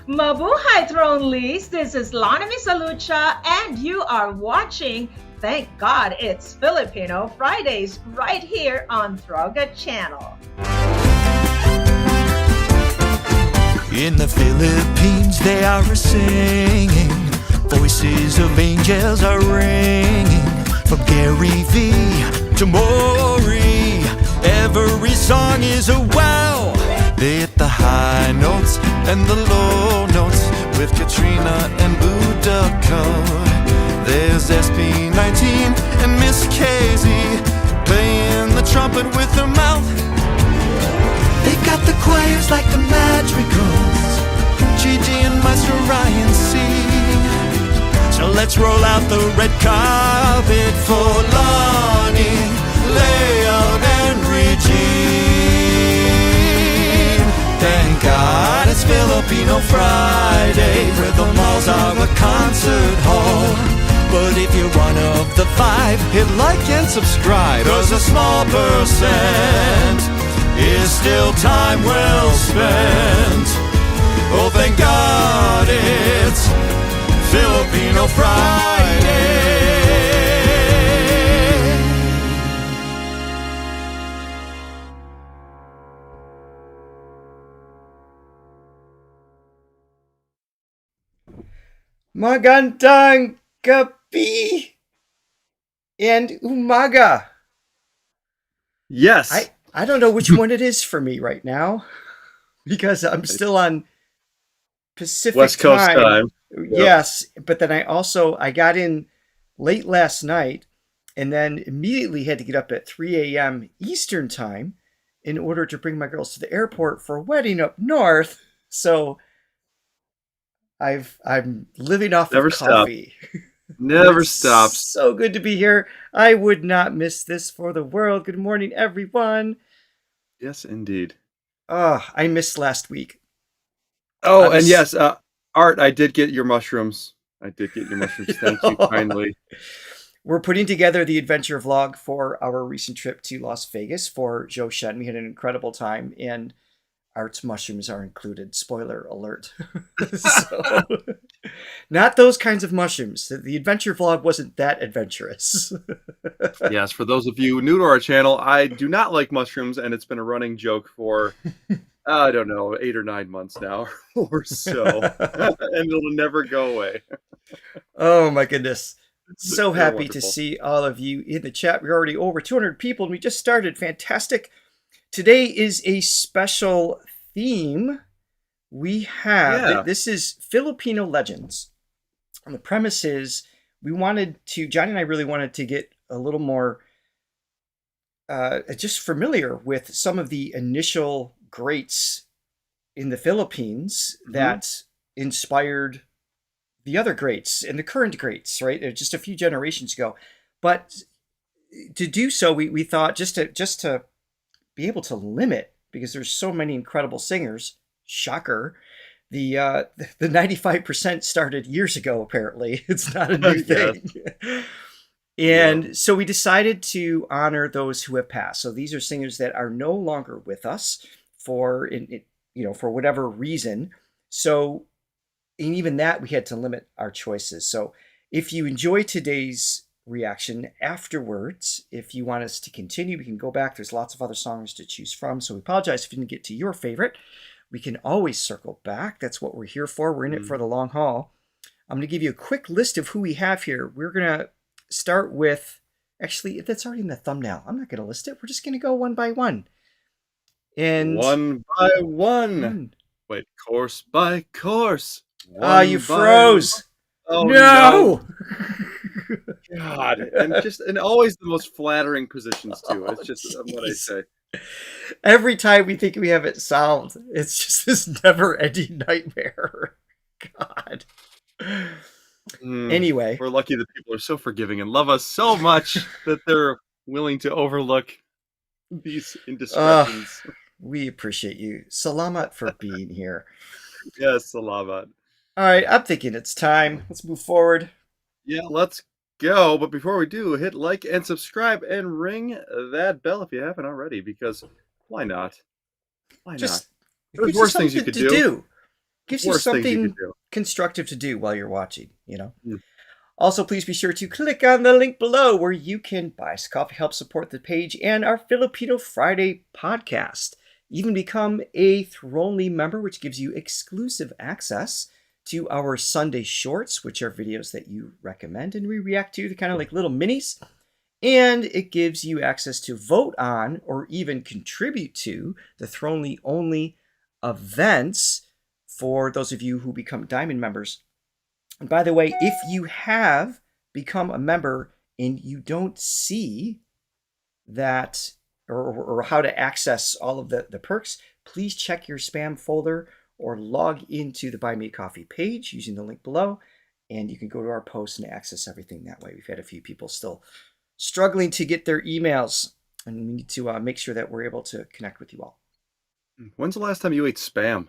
Mabuhay Thronelys, this is Lana Misalucha, and you are watching, thank God it's Filipino Fridays, right here on Throga Channel. In the Philippines they are singing, voices of angels are ringing. From Gary V to Maury, every song is a wow. They hit the high notes and the low notes with Katrina and Buddha Code. There's SB19 and Miss Casey playing the trumpet with her mouth. They got the choirs like the Madrigals, Gigi and Maestro Ryan sing. So let's roll out the red carpet for Lonnie, Leon and Regine. Thank God it's Filipino Friday, where the malls are a concert hall. But if you're one of the five, hit like and subscribe, 'cause a small percent is still time well spent. Oh, thank God it's Filipino Friday. Magandang gabi and umaga. Yes. I don't know which one it is for me right now, because I'm still on Pacific West Coast time. Yes, but then I got in late last night and then immediately had to get up at 3 a.m. Eastern time in order to bring my girls to the airport for a wedding up north. So I'm living off Never of coffee. Never It's stops. So good to be here. I would not miss this for the world. Good morning, everyone. Yes, indeed. Oh, I missed last week. Oh, and yes, Art, I did get your mushrooms. Thank you kindly. We're putting together the adventure vlog for our recent trip to Las Vegas for Joe Shen. We had an incredible time, and Art's mushrooms are included. Spoiler alert. So, not those kinds of mushrooms. The adventure vlog wasn't that adventurous. Yes, for those of you new to our channel, I do not like mushrooms, and it's been a running joke for, I don't know, 8 or 9 months now or so. And it'll never go away. Oh my goodness. So They're happy wonderful. to see all of you in the chat. We're already over 200 people, and we just started. Fantastic. Today is a special theme. We have, this is Filipino Legends. And the premise is Johnny and I really wanted to get a little more just familiar with some of the initial greats in the Philippines that inspired the other greats and the current greats, right? They're just a few generations ago. But to do so, we thought just to be able to limit, because there's so many incredible singers, shocker, the 95% started years ago, apparently. It's not a new thing. And so we decided to honor those who have passed. So these are singers that are no longer with us for whatever reason. So, and even that, we had to limit our choices. So if you enjoy today's reaction afterwards, if you want us to continue, we can go back. There's lots of other songs to choose from. So we apologize if you didn't get to your favorite. We can always circle back. That's what we're here for. We're in it for the long haul. I'm going to give you a quick list of who we have here. We're going to start with, actually, that's already in the thumbnail. I'm not going to list it. We're just going to go one by one. And one by one. Wait, course by course. You froze. Oh, no. God, and always the most flattering positions too. It's just what I say. Every time we think we have it solved, it's just this never-ending nightmare. God. Anyway, we're lucky that people are so forgiving and love us so much that they're willing to overlook these indiscretions. We appreciate you. Salamat for being here. Yes, salamat. All right, I'm thinking it's time. Let's move forward. Yeah, let's go. But before we do, hit like and subscribe and ring that bell if you haven't already, because why not? Why not? There's worse things you could do. gives you Worst things you something could do. constructive to do while you're watching, Mm. Also, please be sure to click on the link below where you can buy us coffee, help support the page and our Filipino Friday podcast. Even become a Thronly member, which gives you exclusive access to our Sunday shorts, which are videos that you recommend and we react to. They're kind of like little minis. And it gives you access to vote on or even contribute to the Thronly only events for those of you who become Diamond members. And by the way, if you have become a member and you don't see that or how to access all of the perks, please check your spam folder or log into the Buy Me a Coffee page using the link below. And you can go to our post and access everything that way. We've had a few people still struggling to get their emails, and we need to make sure that we're able to connect with you all. When's the last time you ate Spam?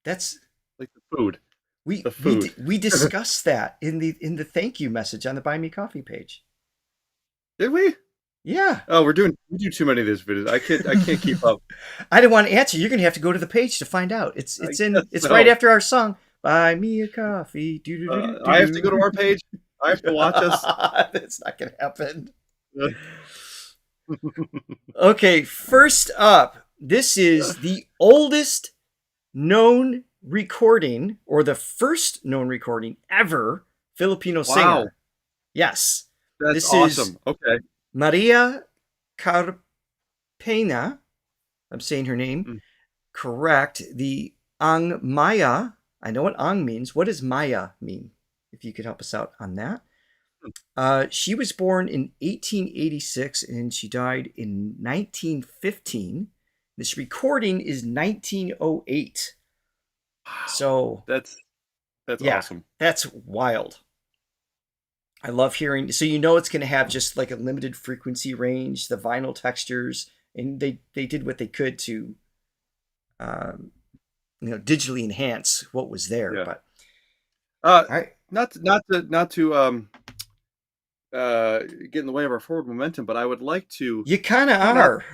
That's Like the food. we The food. we discussed that in the thank you message on the Buy Me Coffee page. Did we? Yeah. Oh, we do too many of these videos. I can't keep up. I didn't want to answer. You're gonna have to go to the page to find out. It's I in guess it's so. right after our song. Buy me a coffee. I have to go to our page. I have to watch us. That's not gonna happen. Okay, first up, this is the oldest known recording, or the first known recording ever, Filipino singer. Yes. That's This awesome. is Okay. Maria Carpena. I'm saying her name correct. The Ang Maya. I know what Ang means. What does Maya mean? If you could help us out on that. She was born in 1886 and she died in 1915. This recording is 1908. So That's yeah, awesome. that's wild. I love hearing. So it's going to have just like a limited frequency range, the vinyl textures, and they did what they could to, digitally enhance what was there. Yeah. But All right, not to get in the way of our forward momentum, but I would like to. you kind of are.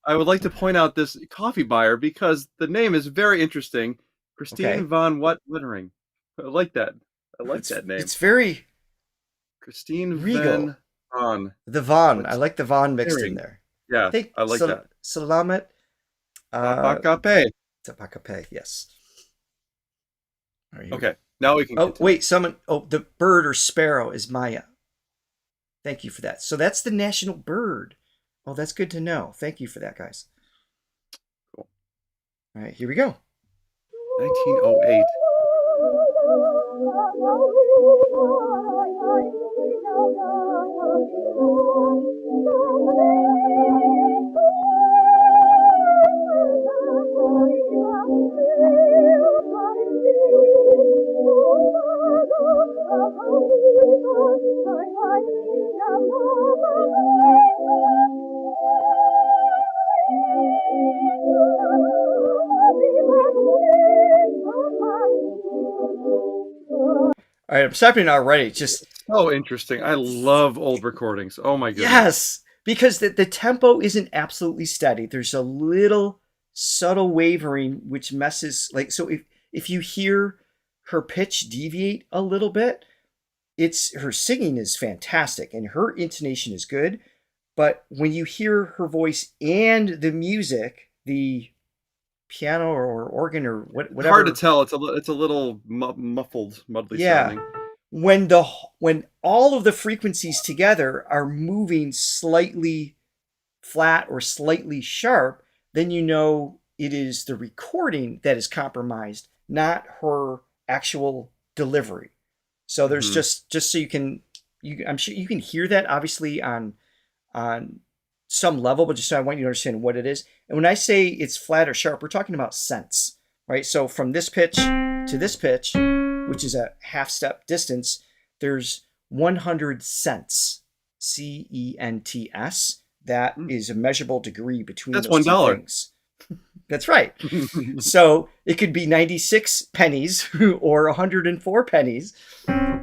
I would like to point out this coffee buyer because the name is very interesting. Christine Okay. von Wittering. I like that. I like that name. It's very Christine regal. Von. The Von. I like the Von mixed in there. Yeah, I like that. Salamat. Tapakape. Tapakape, yes. All right, Okay, now we can. Oh, wait, the bird or sparrow is Maya. Thank you for that. So that's the national bird. Oh, that's good to know. Thank you for that, guys. Cool. All right, here we go. 1908. All right, I'm stopping already. Just So interesting. I love old recordings. Oh my goodness. yes, because the tempo isn't absolutely steady. There's a little subtle wavering which messes so if you hear her pitch deviate a little bit, her singing is fantastic and her intonation is good, but when you hear her voice and the music, the piano or organ or whatever, It's hard to tell. It's a little muffled, muddly sounding. When all of the frequencies together are moving slightly flat or slightly sharp, then it is the recording that is compromised, not her actual delivery. So there's just so I'm sure you can hear that obviously on some level, but just so I want you to understand what it is. And when I say it's flat or sharp, we're talking about cents, right? So from this pitch to this pitch, which is a half step distance, there's 100 cents, CENTS. That is a measurable degree between That's those $1. two things. That's right. So it could be 96 pennies or 104 pennies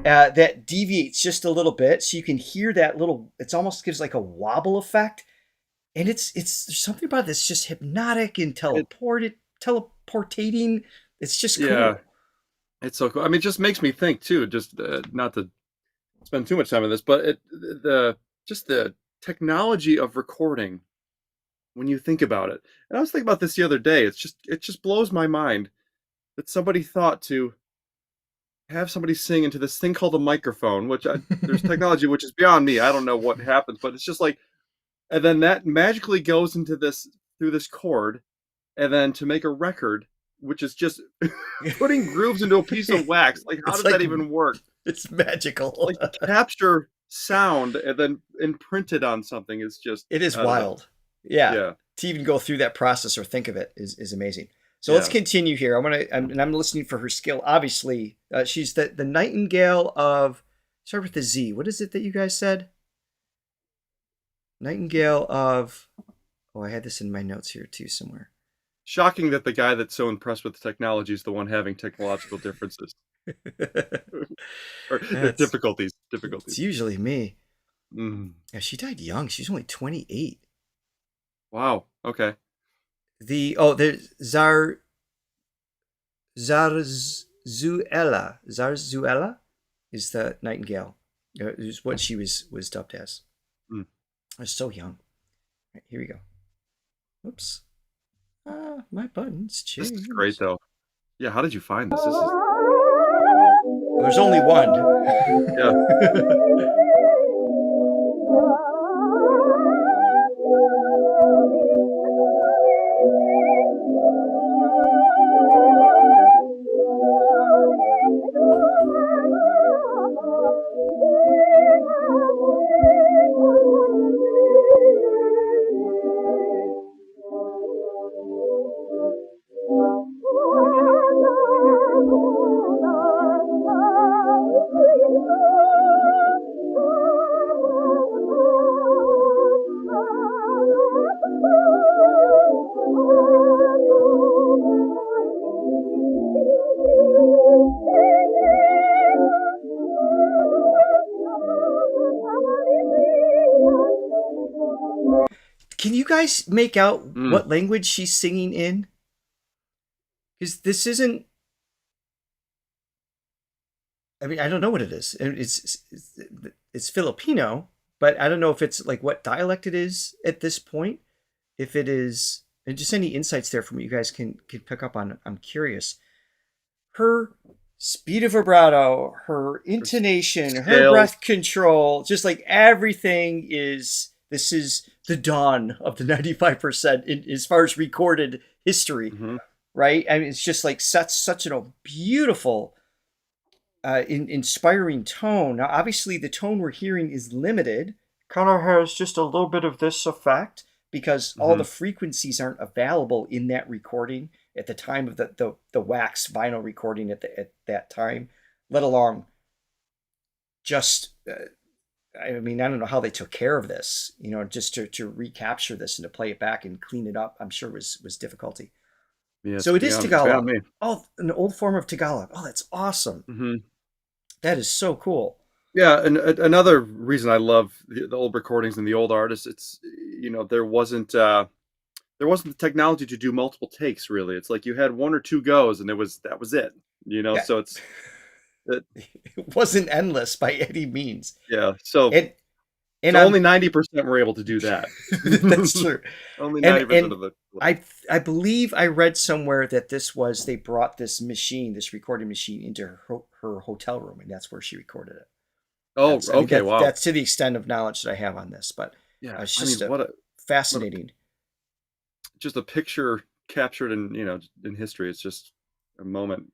that deviates just a little bit. So you can hear that little, it almost gives like a wobble effect. and it's there's something about this just hypnotic and It, teleportating. It's just yeah, cool. it's so cool. I mean, it just makes me think too. Just not to spend too much time on this, but just the technology of recording when you think about it. And I was thinking about this the other day. It just blows my mind that somebody thought to have somebody sing into this thing called a microphone, there's technology which is beyond me. I don't know what happens, but it's just like, and then that magically goes into this through this cord, and then to make a record, which is just putting grooves into a piece of wax. Like, how It's does like that even work? it's magical. Like, capture sound and then imprint it on something is just, It is I don't know. wild. Yeah. Yeah, To even go through that process or think of it is amazing. So let's yeah. continue here. I'm listening for her skill. Obviously, she's the Nightingale of. Start with the Z. What is it that you guys said? Nightingale of. Oh, I had this in my notes here too somewhere. Shocking that the guy that's so impressed with the technology is the one having technological differences or It's difficulties. it's usually me. Mm. Yeah, she died young. She's only 28. Wow. Okay. There's Zarzuela is the Nightingale. Is what she was dubbed as. Mm. I was so young. Right, here we go. Oops. My buttons This changed. is great, though. Yeah. How did you find this? This is There's only one. yeah. Can you guys make out Mm. what language she's singing in? Because this isn't. I mean, I don't know what it is. It's Filipino, but I don't know if it's like what dialect it is at this point. If it is, and just any insights there from what you guys can pick up on. I'm curious. Her speed of vibrato, her intonation, her Scales. breath control, just like everything is. This is the dawn of the 95% as far as recorded history, Mhm. right? I mean, it's just like such a beautiful, inspiring tone. Now, obviously, the tone we're hearing is limited. Kind of has just a little bit of this effect because all the frequencies aren't available in that recording at the time of the wax vinyl recording at that time, let alone just. I mean, I don't know how they took care of this, just to recapture this and to play it back and clean it up. I'm sure was difficulty. Yeah, So it is it's beyond Tagalog. me. Oh, an old form of Tagalog. Oh, that's awesome. Hmm. That is so cool. Yeah, and another reason I love the old recordings and the old artists, it's there wasn't the technology to do multiple takes. Really, it's like you had one or two goes, and that was it. Yeah. So it, It wasn't endless by any means. yeah. So And only 90% were able to do that. that's true. Only And 90% of the. I believe I read somewhere that they brought this recording machine into her hotel room, and that's where she recorded it. Oh, okay, wow. That's to the extent of knowledge that I have on this, but Yeah, it's I just mean, fascinating. just a picture captured in in history. It's just a moment,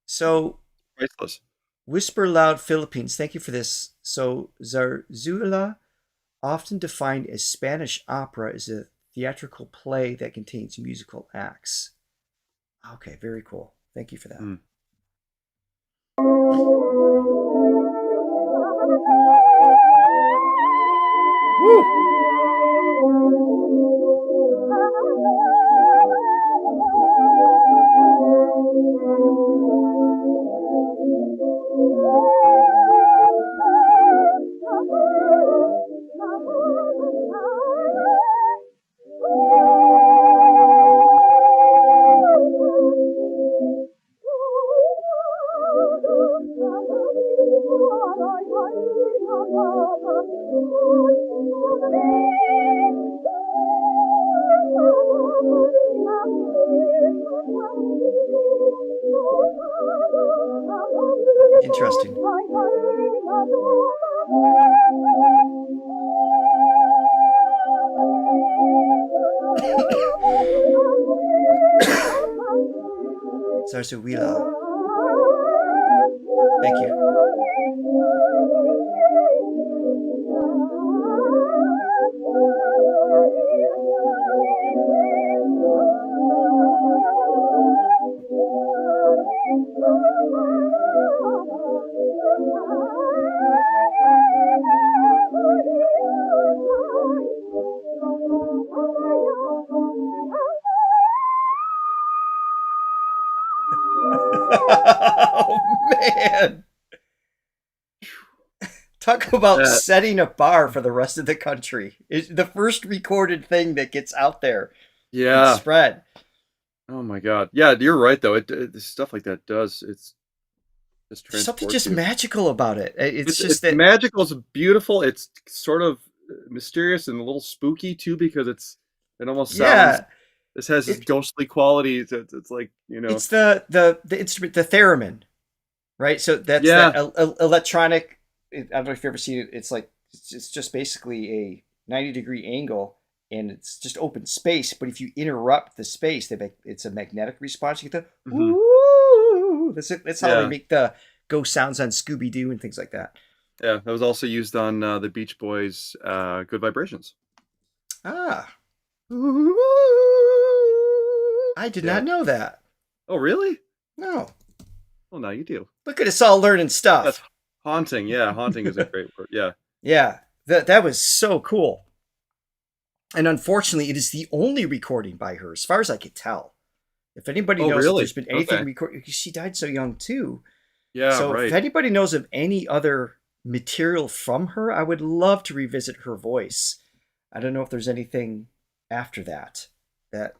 So, priceless. Whisper Loud Philippines, thank you for this. So, Zarzuela, often defined as Spanish opera, is a theatrical play that contains musical acts. Okay, very cool. Thank you for that. Mm. Woo! Interesting. Sarsuwila. Thank you. Oh man. Talk about setting a bar for the rest of the country. It's the first recorded thing that gets out there. Yeah. And spread. Oh my God. Yeah, you're right though. It stuff like that does. There's something just magical about it. It's that magical. It's beautiful. It's sort of mysterious and a little spooky too, because it almost sounds. This has this ghostly qualities. It's like, you know. It's the instrument, the theremin, right? So that's that electronic. I don't know if you've ever seen it. It's like it's just basically a 90-degree angle, and it's just open space. But if you interrupt the space, it's a magnetic response. You get the woo. That's how they make the ghost sounds on Scooby Doo and things like that. Yeah, that was also used on the Beach Boys' "Good Vibrations." Ah. I did not know that. Oh, really? No. Well, now you do. Look at us all learning stuff. That's haunting. Yeah, haunting is a great word. Yeah. Yeah, that was so cool. And unfortunately, it is the only recording by her, as far as I could tell. If anybody knows if there's been anything recorded, because she died so young too. Yeah, so if anybody knows of any other material from her, I would love to revisit her voice. I don't know if there's anything after that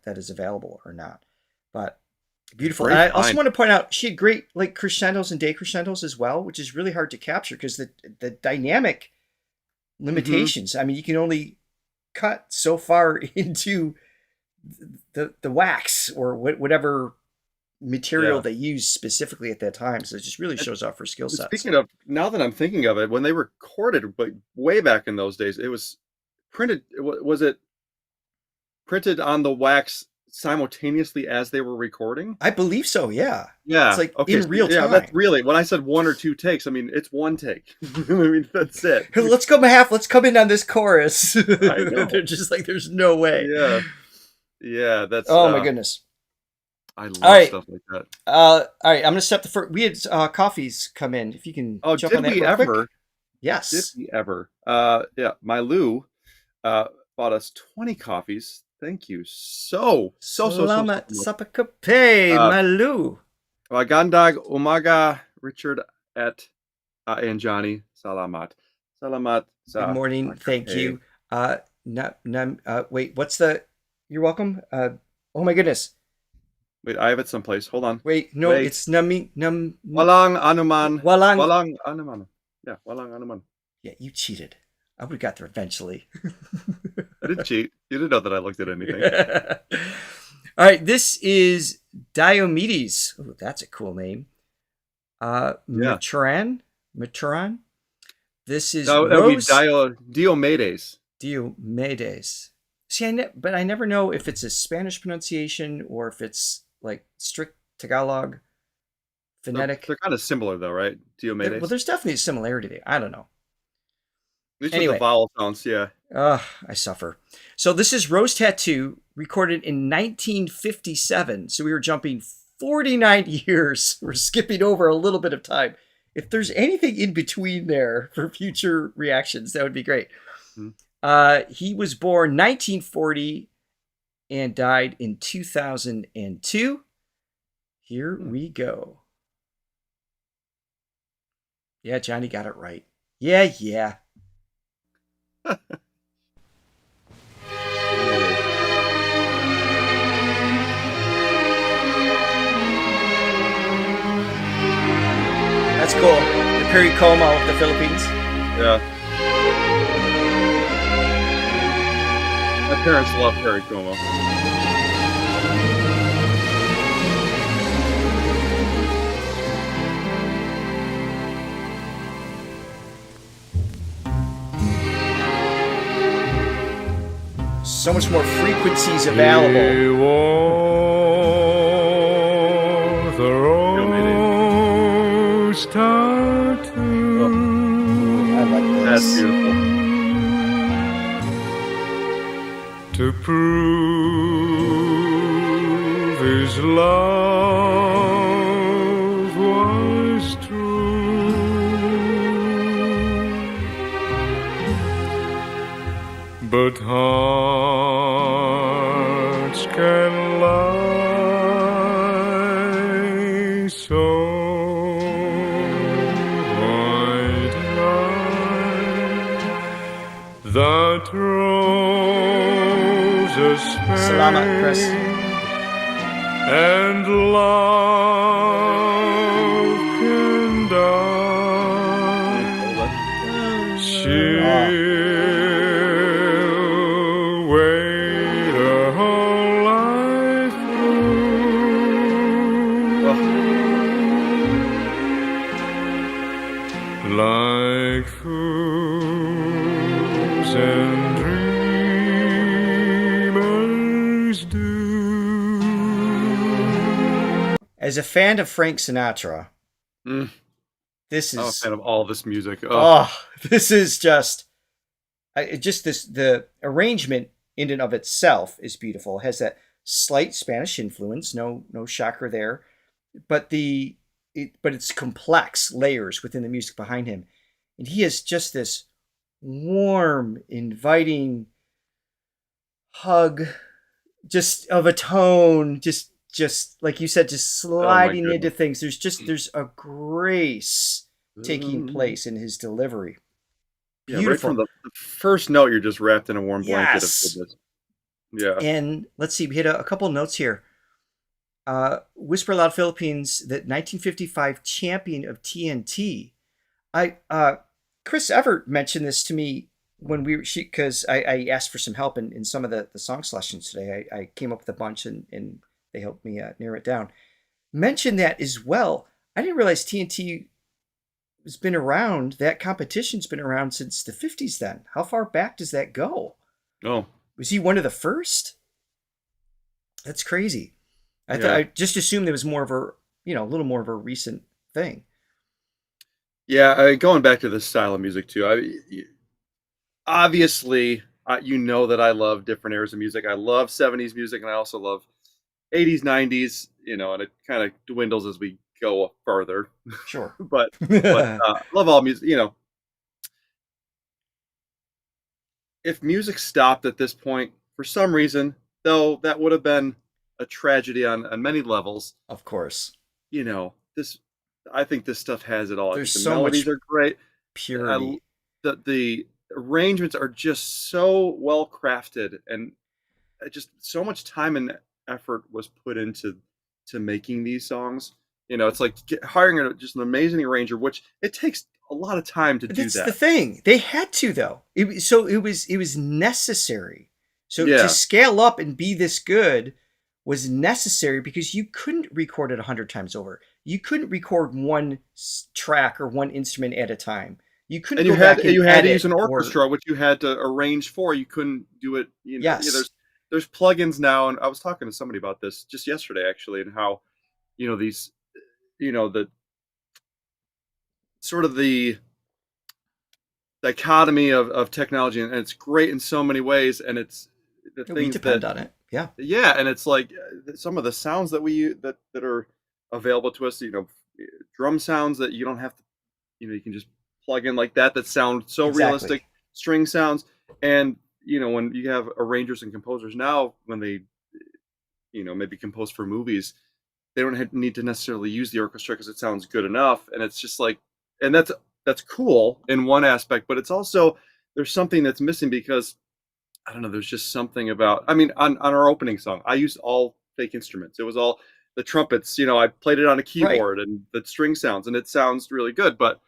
is available or not, but beautiful. And I also want to point out she had great like crescendos and decrescendos as well, which is really hard to capture because the dynamic limitations. I mean, you can only cut so far into the wax or whatever material they used specifically at that time. So it just really shows off her skill set. Speaking of, now that I'm thinking of it, when they recorded, but way back in those days, it was printed. Was it printed on the wax simultaneously as they were recording? I believe so. Yeah. Yeah. It's like in real time. Yeah, that's really, when I said 1 or 2 takes, I mean, it's 1 take. I mean, that's it. Let's come in on this chorus. I know. They're just like, there's no way. Yeah. Yeah. That's, oh my goodness. I love stuff like that. All right. I'm going to step the first. We had coffees come in. If you can jump on that real quick. Ever? Yes. Did we ever? Yeah. My Lou bought us 20 coffees. Thank you so Salamat sa pagkape, Malu. Magandang umaga, Richard and Johnny. Salamat. Salamat sa Good morning. Thank you. Wait, what's the... You're welcome. Oh my goodness. Wait, I have it someplace. Hold on. Wait, no, it's Walang anuman. Walang anuman. Yeah, walang anuman. Yeah, you cheated. I would have got there eventually. I didn't cheat. You didn't know that I looked at anything. All right, this is Diomedes. Oh, that's a cool name. Maturan. This is Rose. Diomedes. Diomedes. See, but I never know if it's a Spanish pronunciation or if it's like strict Tagalog phonetic. They're kind of similar though, right? Diomedes. Well, there's definitely a similarity there. I don't know. These are the vowel sounds, yeah. I suffer. So this is Rose Tattoo, recorded in 1957. So we were jumping 49 years. We're skipping over a little bit of time. If there's anything in between there for future reactions, that would be great. Mm-hmm. He was born 1940 and died in 2002. Here we go. Yeah, Johnny got it right. Yeah. That's cool. The Perry Como of the Philippines. Yeah. My parents love Perry Como. so much more frequencies available. He wore the rose tattoo. I like this. That's beautiful. To prove his love was true. But hearts can lie so white line that roses Salamat, Chris. and love can die. She'll wait a whole life through, like fools and dreamers do. As a fan of Frank Sinatra, Mm. this I'm a is fan of all this music. Oh, this is just the arrangement in and of itself is beautiful. It has that slight Spanish influence, no shocker there, but it's complex layers within the music behind him, and he has just this warm, inviting hug, just of a tone, just like you said, just sliding into goodness. things. There's a grace taking place in his delivery. yeah, right Beautiful. from the first note, you're just wrapped in a warm blanket Yes. of goodness. Yeah. And let's see, we hit a couple notes here. Whisper Loud Philippines, the 1955 champion of TNT. Chris Everett mentioned this to me when because I asked for some help in some of the song selections today. I came up with a bunch and they helped me narrow it down. Mentioned that as well. I didn't realize TNT has been around. That competition's been around since the 50s then. How far back does that go? Oh, Was he one of the first? That's crazy. Yeah. I just assumed it was more of a little more of a recent thing. yeah. Going back to this style of music too. Obviously, you know that I love different eras of music. I love 70s music, and I also love 80s, 90s. And it kind of dwindles as we go further. Sure. but love all music. If music stopped at this point for some reason, though, that would have been a tragedy on many levels. Of course. I think this stuff has it all. I There's think so the melodies much are great. Purity. The arrangements are just so well crafted, and just so much time and effort was put into making these songs. It's like hiring just an amazing arranger, which it takes a lot of time to do That's that. the thing. They had to though. It was necessary. So Yeah. to scale up and be this good was necessary because you couldn't record it 100 times over. You couldn't record one track or one instrument at a time. You couldn't. And you go back had and to edit use an or- orchestra, which you had to arrange for. You couldn't do it. Yes. There's plugins now, and I was talking to somebody about this just yesterday, actually, and how these the sort of the dichotomy of technology, and it's great in so many ways, and it's the we things depend that on it. Yeah. yeah, and it's like some of the sounds that that are available to us, drum sounds that you don't have to, you can just plug in like that sound so Exactly. realistic, string sounds, and when you have arrangers and composers now, when they maybe compose for movies, they don't need to necessarily use the orchestra because it sounds good enough, and it's just like, and that's cool in one aspect, but it's also, there's something that's missing because I don't know, there's just something about, on our opening song, I used all fake instruments. It was all the trumpets, I played it on a keyboard, and the string sounds, and it sounds really good, but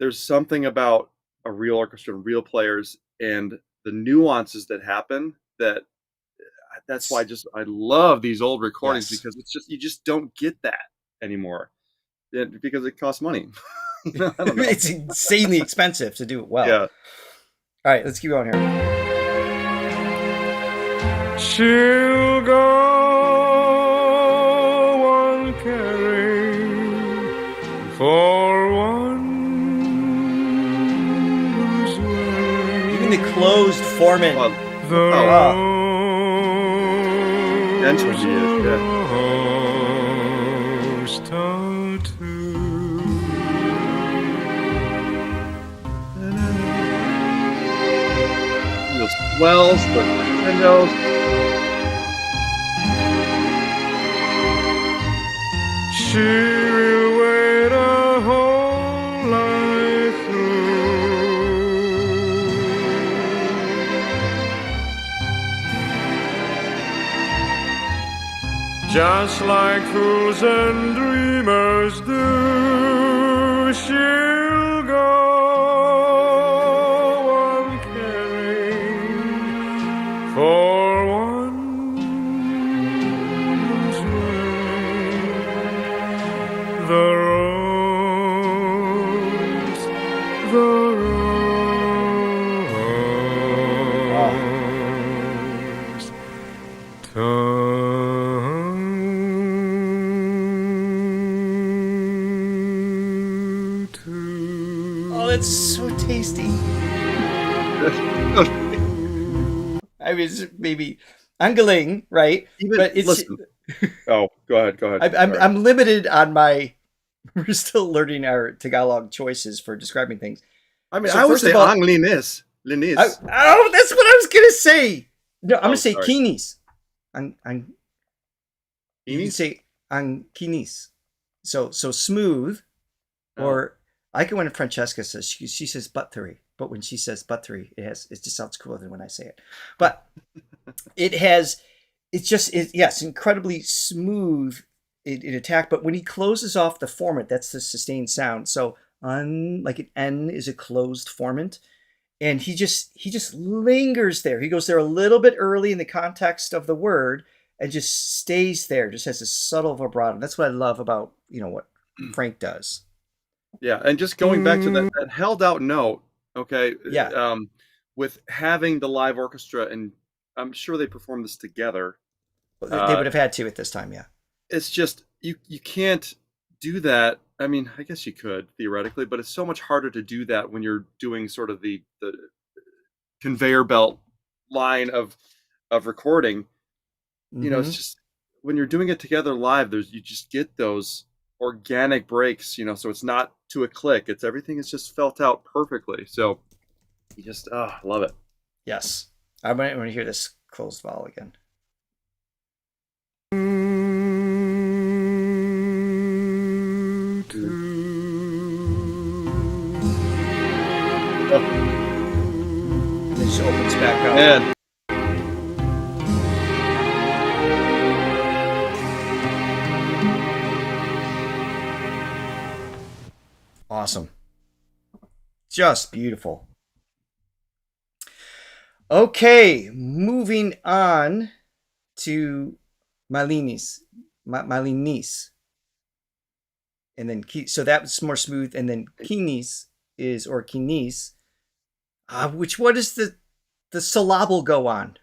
there's something about a real orchestra and real players and the nuances that happen that's why I love these old recordings. Yes. Because it's just, you just don't get that anymore because it costs money. I don't know. It's insanely expensive to do it well. Yeah. All right, let's keep going here. She'll go on caring for one who's wearing Even the closed formant. Well, the That's what she is, yeah. rose tattoo. The swells, the windows. She will wait a whole life through. Just like fools and dreamers do, she'll go on caring for one who's wearing the rose, Oh, that's so tasty. I mean, it's maybe angling, right? But it's listen. Oh, go ahead. I'm limited on my. We're still learning our Tagalog choices for describing things. I mean, So I would first say of all- ang linis. Linis. That's what I was gonna say. No, I'm gonna say sorry. kinis. You can Kinis? say ang kinis. So smooth, or like when Francesca says she says buttery, but when she says buttery, it just sounds cooler than when I say it. But it's incredibly smooth in attack. But when he closes off the formant, that's the sustained sound. So like an N is a closed formant. And he just lingers there. He goes there a little bit early in the context of the word and just stays there, just has a subtle vibrato. That's what I love about, what Frank does. Yeah, and just going back to that held out note, okay? Yeah. With having the live orchestra, and I'm sure they performed this together. They would have had to at this time, yeah. It's just, you can't do that. I mean, I guess you could theoretically, but it's so much harder to do that when you're doing sort of the conveyor belt line of recording. It's just when you're doing it together live, you just get those organic breaks, so it's not to a click. It's everything is just felt out perfectly. So you just love it. Yes. I want to hear this closed vowel again. It just opens back up. Man. Awesome. Just beautiful. Okay, moving on to Malinis. Malinis. And then, so that was more smooth. And then Kinis or Kinis. Which one is the syllable go on?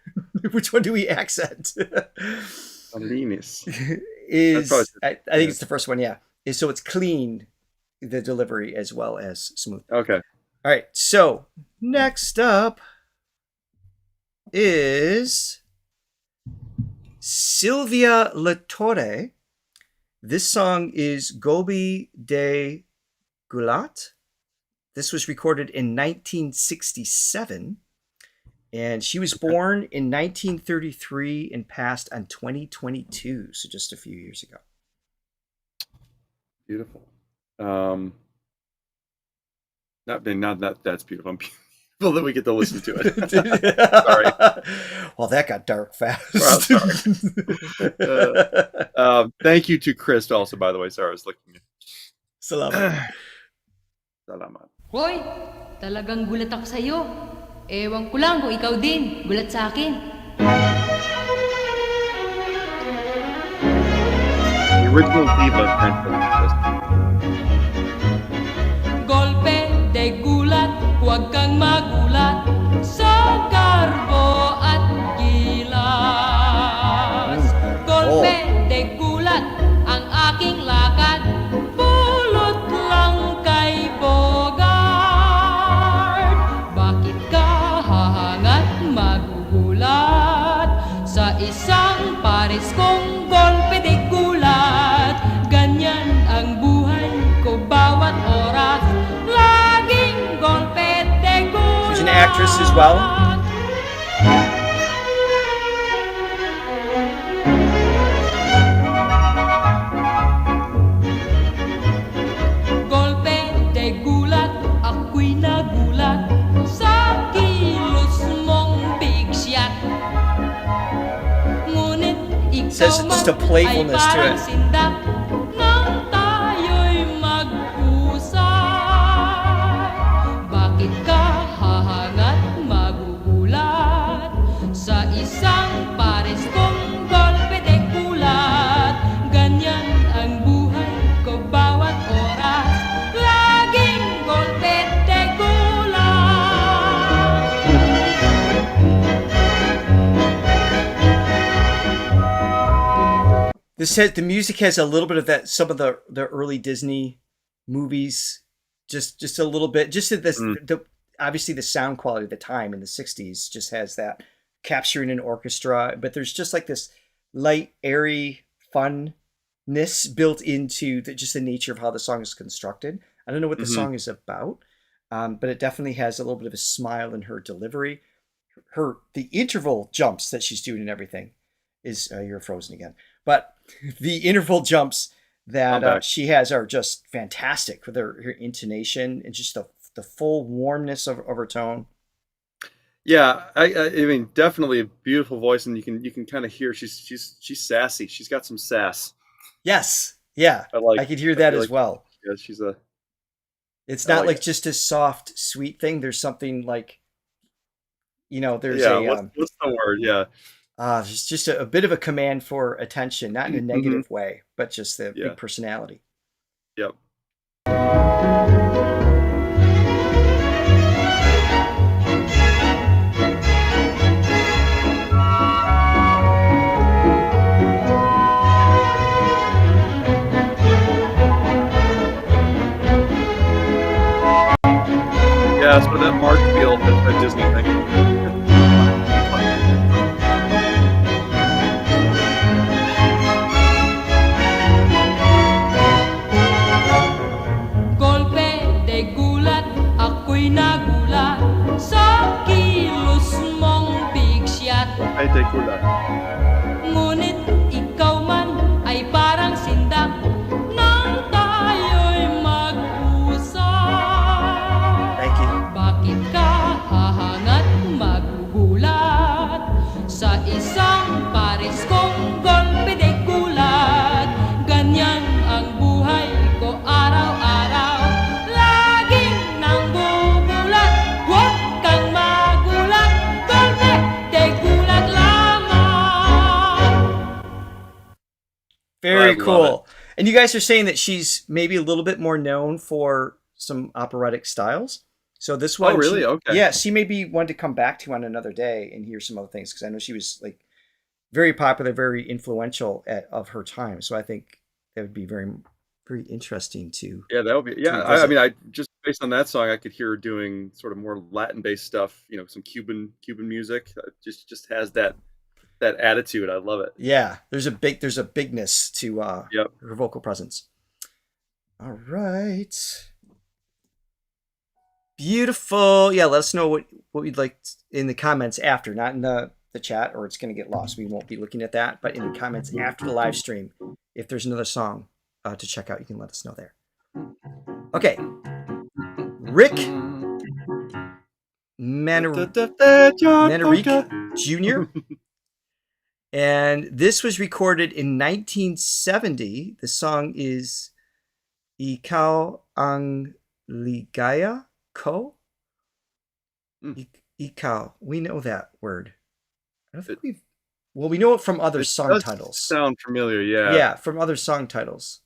Which one do we accent? Malinis. I think it's the first one, yeah. So it's clean, the delivery, as well as smooth. Okay. All right, so next up is Sylvia La Torre. This song is Golbe de Gulat. This was recorded in 1967, and she was born in 1933 and passed on 2022, so just a few years ago. Beautiful. Not that's beautiful. I'm beautiful that we get to listen to it. Sorry. Well, that got dark fast. Well, sorry. Thank you to Chris also, by the way. Sorry, I was looking at Salamat. Salamat. Hoy, talagang gulat ako sa'yo. Ewan ko lang kung ikaw din, gulat sa akin. The original diva French. Golpe de gulat, huwag kang magulat sa garbo at gilat. pares kong golpe de gulat. Ganyan ang buhay ko bawat oras. Laging golpe de gulat. She's an actress as well. Golpe de gulat, ako'y nagulat sa kilos mong bigsyat. Ngunit ikaw Says just a playfulness to it. sindak nang tayo'y mag-usay. Bakit ka hahangat magugulat sa isang pares kong golpe de gulat? Ganyan ang buhay ko bawat oras. Laging golpe de gulat. The music has a little bit of that. Some of the early Disney movies, just a little bit. Just this, obviously the sound quality of the time in the '60s just has that capturing an orchestra. But there's just like this light, airy funness built into just the nature of how the song is constructed. I don't know what the song is about, but it definitely has a little bit of a smile in her delivery. The interval jumps that she's doing and everything is you're frozen again. But the interval jumps that she has are just fantastic with her intonation and just the full warmness of her tone. Yeah, I mean, definitely a beautiful voice, and you can kind of hear she's sassy. She's got some sass. Yes, yeah, I could hear that as well. Yeah, she's a. It's not like just a soft, sweet thing. There's something like, there's what's the word? Yeah. There's just a bit of a command for attention, not in a negative way, but just the big personality. Yep. Yeah, so that March feel, that Disney thing. Golpe de gulat, ako'y nagulat sa kilos mong bigsyat. Ay, de gulat. Ngunit ikaw man ay parang sindak nang tayo'y mag-usay. Thank you. Bakit ka hahangat magugulat sa isang pares kong golpe de gulat? Ganyan ang buhay ko araw-araw. Laging nang bubulat, huwag kang magulat. Golpe de gulat lamang. Very I love cool. And you guys are saying that she's maybe a little bit more known for some operatic styles. So this one, really? Okay. Yeah, she maybe wanted to come back to on another day and hear some other things because I know she was like very popular, very influential of her time. So I think that would be very, very interesting to. Yeah, that would be. Yeah, I mean, I just based on that song, I could hear her doing sort of more Latin-based stuff. Some Cuban music. Just has that attitude. I love it. Yeah, there's a bigness to her vocal presence. All right. Beautiful. Yeah, let us know what you'd like in the comments after, not in the chat, or it's going to get lost. We won't be looking at that, but in the comments after the live stream, if there's another song to check out, you can let us know there. Okay. Ric Manrique Jr. And this was recorded in 1970. The song is Ikaw ang Ligaya ko. Ikaw. We know that word. I don't think we know it from other song titles. Sound familiar, yeah. Yeah, from other song titles.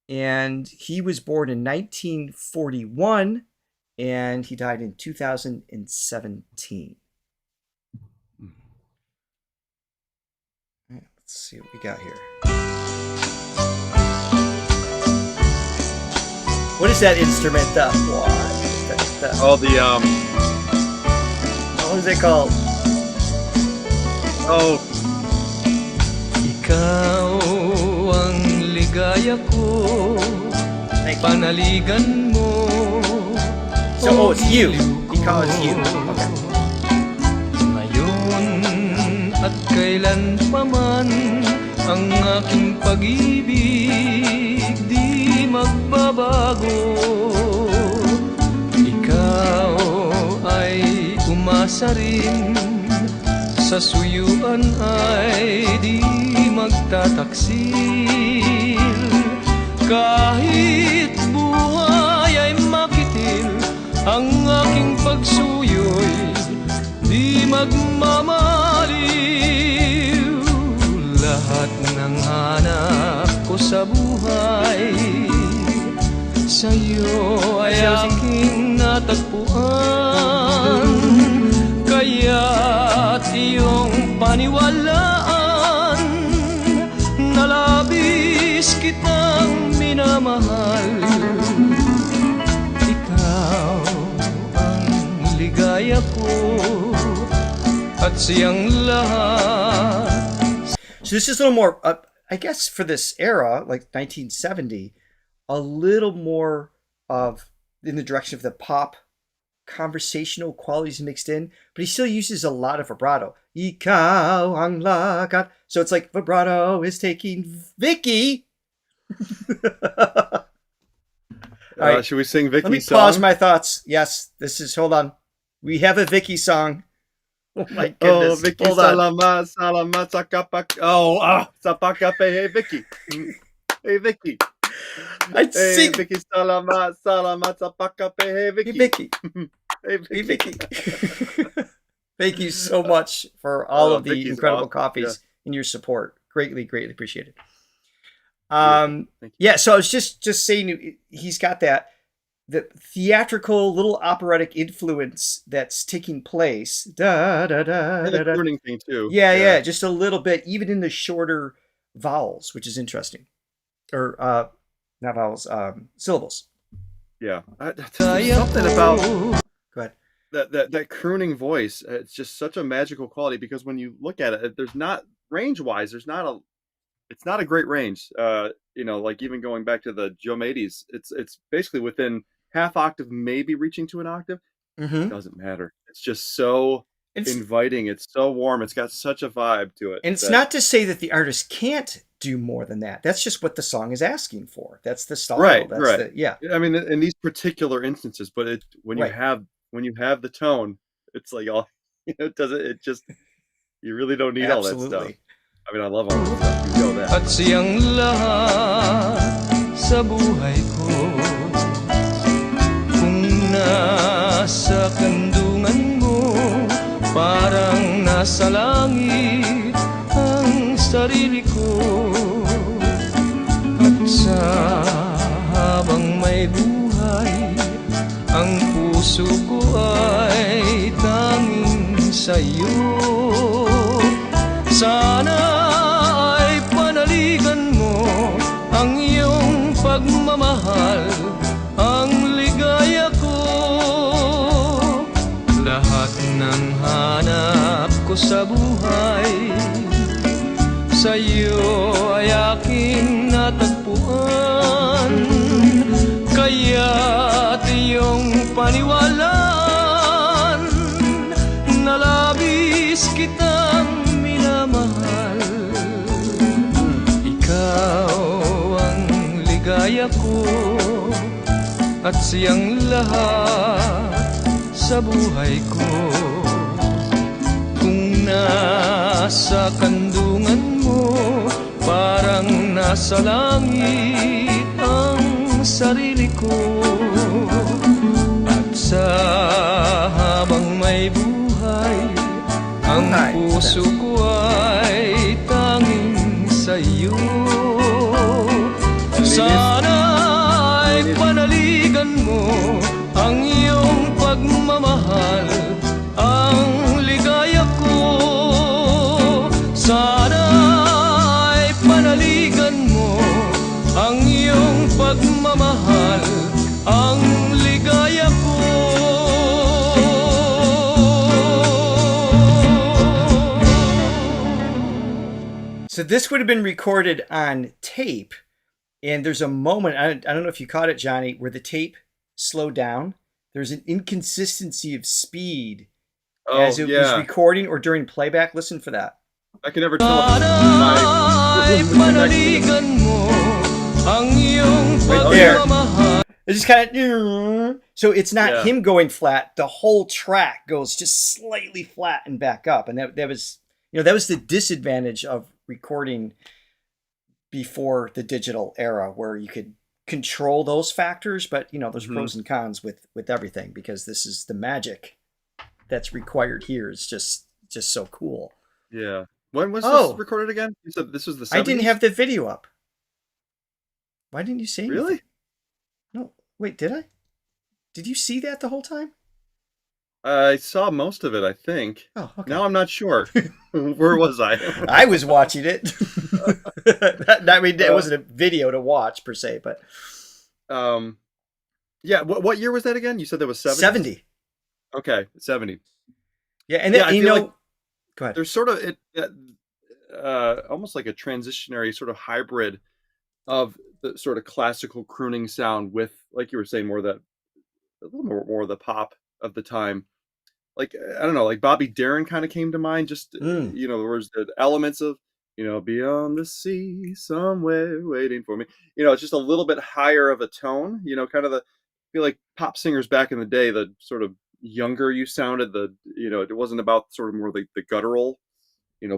And he was born in 1941 and he died in 2017. Let's see what we got here. What is that instrument? Oh, the what is it called? Oh, ligaya ko, Thank you. panaligan mo. So, it's you. Ikaw is you. Okay. Ngayon at kailan pa man, ang aking pag-ibig di magbabago. Ikaw ay umasa rin, sa suyuan ay di magtataksil. Kahit buhay ay makitil, ang aking pagsuyo'y di magmamaliw. Lahat ng hanap ko sa buhay, sa'yo ay aking natagpuan. Kaya't iyong paniwalaan, na labis kitang minamahal. Ikaw ang ligaya ko at siyang lahat. So this is a little more, I guess for this era, like 1970, a little more of in the direction of the pop conversational qualities mixed in, but he still uses a lot of vibrato. Ikaw ang lakat. So it's like vibrato is taking Vicky. All right. Should we sing Vicky's Let me song? pause my thoughts. Yes, this is, hold on. We have a Vicky song. Oh my goodness. Oh, Vicky, hold on. salamat sa kapak. Sa pagkape. Hey, Vicky. Hey, Vicky. I'd Hey, sing. Vicky, salamat sa pagkape. Hey, Vicky. Hey, Vicky. Hey, Hey, Vicky. Vicky. Thank you so much for all of the Vicky's incredible awesome. copies and your support. Greatly, greatly appreciated. Thank you. Yeah, so I was just saying he's got the theatrical little operatic influence that's taking place. Da, da, da, And da, the da. crooning thing too. Yeah, just a little bit, even in the shorter vowels, which is interesting. Or not vowels, syllables. Yeah. There's something about Go ahead. that crooning voice. It's just such a magical quality because when you look at it, there's not range-wise, it's not a great range. Like even going back to the Diomedes, it's basically within half octave, maybe reaching to an octave. Mm-hmm. It doesn't matter. It's just so inviting. It's so warm. It's got such a vibe to it. And it's not to say that the artist can't do more than that. That's just what the song is asking for. That's the style. Right. Yeah. I mean, in these particular instances, but when you Right. have the tone, it's like all it doesn't. It just you really don't need all that stuff. Absolutely. I mean, I love all the stuff. You know that. At siyang lahat sa buhay ko, kung nasa kandungan mo, parang nasa langit ang sarili ko. At sa habang may buhay, ang puso ko ay tanging sa'yo. Sana ay panaligan mo ang iyong pagmamahal, ang ligaya ko. Lahat ng hanap ko sa buhay, sa'yo ay aking natagpuan. Kaya't iyong paniwalaan, na labis kitang minamahal. Ikaw ang ligaya ko at siyang lahat sa buhay ko. Kung nasa kandungan mo, parang nasa langit ang sarili ko. At sa habang may buhay, ang puso ko ay tanging sa'yo. Sana ay panaligan mo ang iyong pagmamahal, ang ligaya ko. Sana ay panaligan mo ang iyong pagmamahal, ang ligaya ko. So this would have been recorded on tape And there's a moment, I don't know if you caught it, Johnny, where the tape slowed down. There's an inconsistency of speed as it was recording or during playback. Listen for that. I can never tell if it's Right there. It's just kind of, so it's not him going flat. The whole track goes just slightly flat and back up. And that was, that was the disadvantage of recording before the digital era, where you could control those factors. But, there's pros and cons with everything, because this is the magic that's required here. It's just so cool. Yeah. When was this recorded again? You said this was the 70s? I didn't have the video up. Why didn't you say anything? Really? No. Wait, did I? Did you see that the whole time? I saw most of it, I think. Oh, okay. Now I'm not sure. Where was I? I was watching it. I mean, it wasn't a video to watch per se, but... yeah, what year was that again? You said there was 70? 70. Okay, 70. Yeah, and then, I feel like go ahead. There's sort of almost like a transitionary sort of hybrid of the sort of classical crooning sound with, like you were saying, a little more of the pop of the time. Like, I don't know, like Bobby Darin kind of came to mind. Just there was the elements of beyond the sea, somewhere waiting for me. It's just a little bit higher of a tone. Kind of I feel like pop singers back in the day, the sort of younger you sounded, it wasn't about sort of more like the guttural,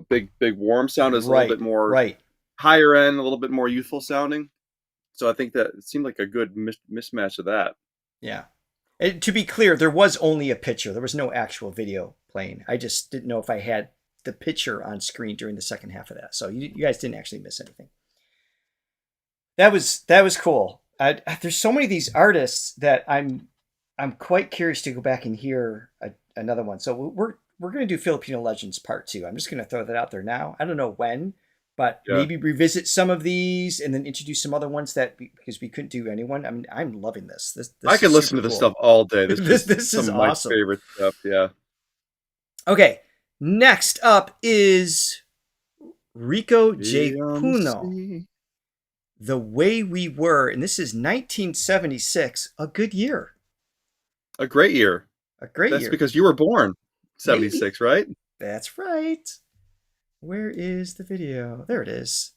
big warm sound. Is a little bit more higher end, a little bit more youthful sounding. So I think that it seemed like a good mismatch of that. Yeah. And to be clear, there was only a picture. There was no actual video playing. I just didn't know if I had the picture on screen during the second half of that. So you guys didn't actually miss anything. That was cool. There's so many of these artists that I'm quite curious to go back and hear another one. So we're going to do Filipino Legends Part 2. I'm just going to throw that out there now. I don't know when, but maybe revisit some of these and then introduce some other ones because we couldn't do anyone. I mean, I'm loving this. This I could listen to this stuff all day. This is some of awesome. My favorite stuff. Yeah. Okay. Next up is Rico J. Puno. The Way We Were. And this is 1976. A good year. A great year. That's because you were born 76, right? That's right. Where is the video? There it is.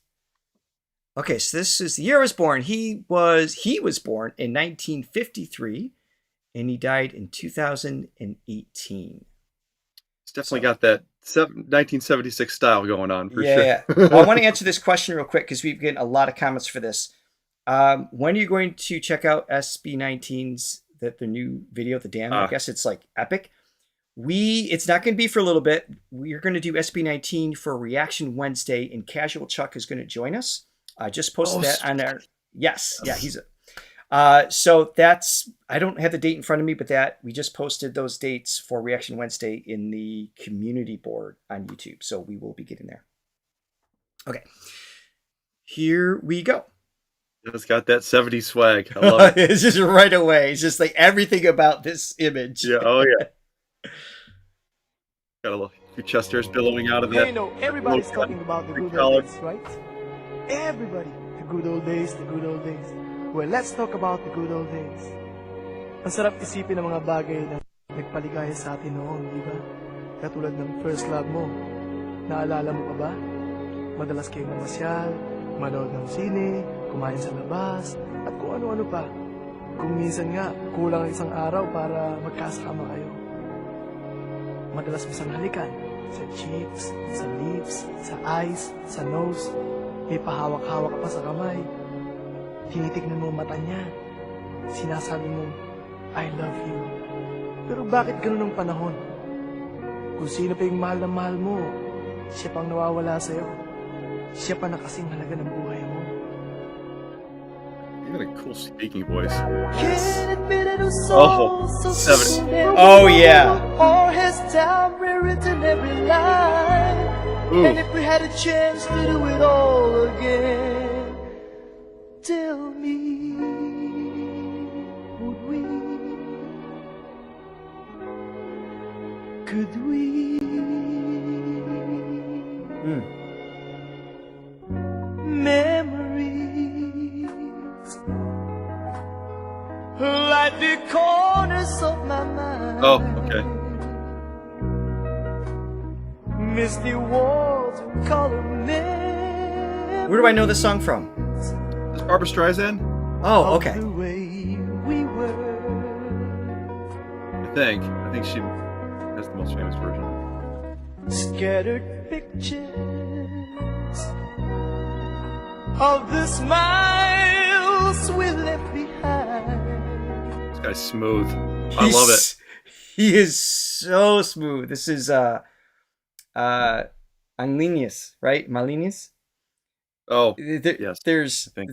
Okay, so this is the year I was born. He was born in 1953, and he died in 2018. It's definitely got that 1976 style going on for sure. Yeah. Well, I want to answer this question real quick because we've gotten a lot of comments for this. When are you going to check out SB19's the new video, The Dam? I guess it's like epic. It's not going to be for a little bit. We're going to do SB19 for Reaction Wednesday, and Casual Chuck is going to join us. I just posted that on our. Yes, yeah, he's so that's, I don't have the date in front of me, but we just posted those dates for Reaction Wednesday in the community board on YouTube. So we will be getting there. Okay, here we go. It's got that 70s swag. I love it. It's just right away. It's just like everything about this image. Yeah. Oh yeah. Got a little your chest hairs billowing out of that. Everybody's talking about the good old days, right? Everybody, the good old days, the good old days. Well, let's talk about the good old days. Ang sarap isipin ng mga bagay na nagpaligaya sa atin noon, di ba? Katulad ng first love mo. Naalala mo pa ba? Madalas kayong mamasyal, manood ng sine, kumain sa labas, at kung ano-ano pa. Kung minsan nga, kulang ang isang araw para magkasama kayo. Madalas mo siyang halikan sa cheeks, sa lips, sa eyes, sa nose. May pahawak-hawak pa sa kamay. Tinitignan mo mata niya. Sinasabi mo, I love you. Pero bakit ganun ang panahon? Kung sino pa yung mahal na mahal mo, siya pang nawawala sa'yo. Siya pa na kasing halaga ng buhay mo. You got a cool speaking voice. Oh, 70. Oh, yeah. Or has time rewritten every line. Ooh. And if we had a chance to do it all again, tell me, would we? Could we? Memories the corners of my mind. Oh, okay. Misty walls and color memories. Where do I know this song from? Is Barbara Streisand? Oh, okay. The way we were. I think she has the most famous version. Scattered pictures of the smiles we left behind. This guy's smooth. I love it. He is so smooth. This is Anglinius, right? Malinius? Oh, Yes. I think.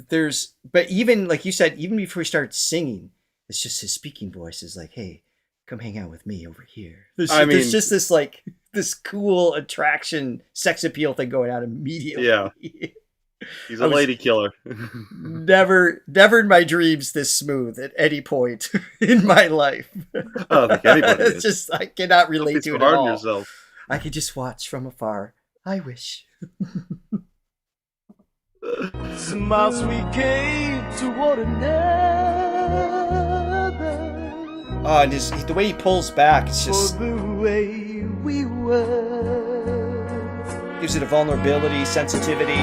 But even like you said, even before he started singing, it's just his speaking voice is like, "Hey, come hang out with me over here." There's just this like this cool attraction, sex appeal thing going on immediately. Yeah. He's a lady killer. Never in my dreams this smooth at any point in my life. I don't think anybody It's is. just I cannot Don't be relate so to it hard at on all. yourself. I could just watch from afar. I wish. Smiles we gave to one another. Oh, and the way he pulls back, it's For just the way we were. gives it a vulnerability, sensitivity.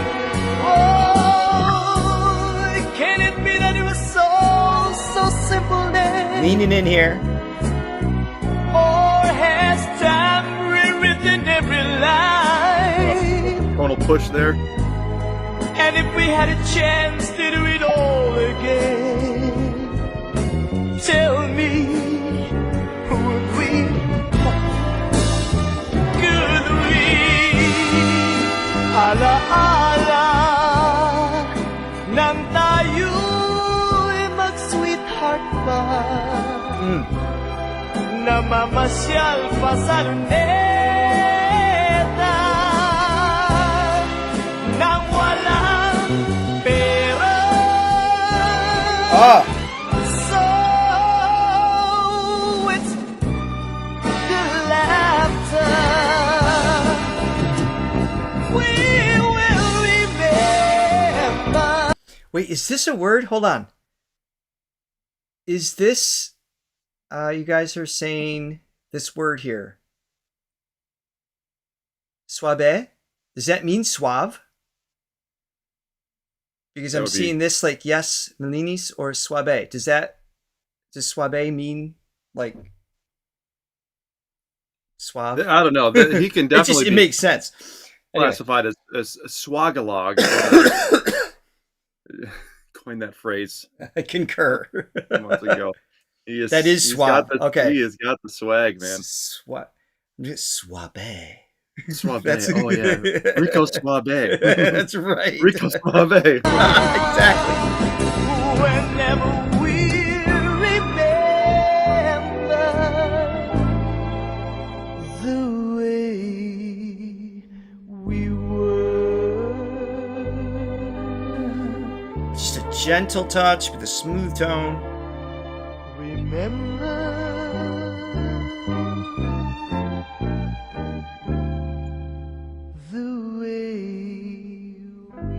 Oh, can it be that it was so simple then? Leaning in here. Or has time rewritten every line? Tonal push there. And if we had a chance to do it all again, tell me, would we? Could we? Ala-ala nang tayo'y mag-sweetheart pa, namamasyal pa sa luneta nang walang pera. Ah! So it's the laughter we will remember. Wait, is this a word? Hold on. Is this you guys are saying this word here? Suave? Does that mean suave? Because That I'm would be- seeing this like yes, Melinis or suave. Does suave mean like suave? I don't know. He can definitely It be makes sense. Anyway. classified as a swagalog. Coined that phrase I concur. months ago. He That is he's swag. got the- Okay. He has got the swag, man. Suave. Suave. That's- Oh yeah, Rico Suave. That's right. Rico Suave. Exactly. Whenever we remember the way we were. Just a gentle touch with a smooth tone. Remember the way we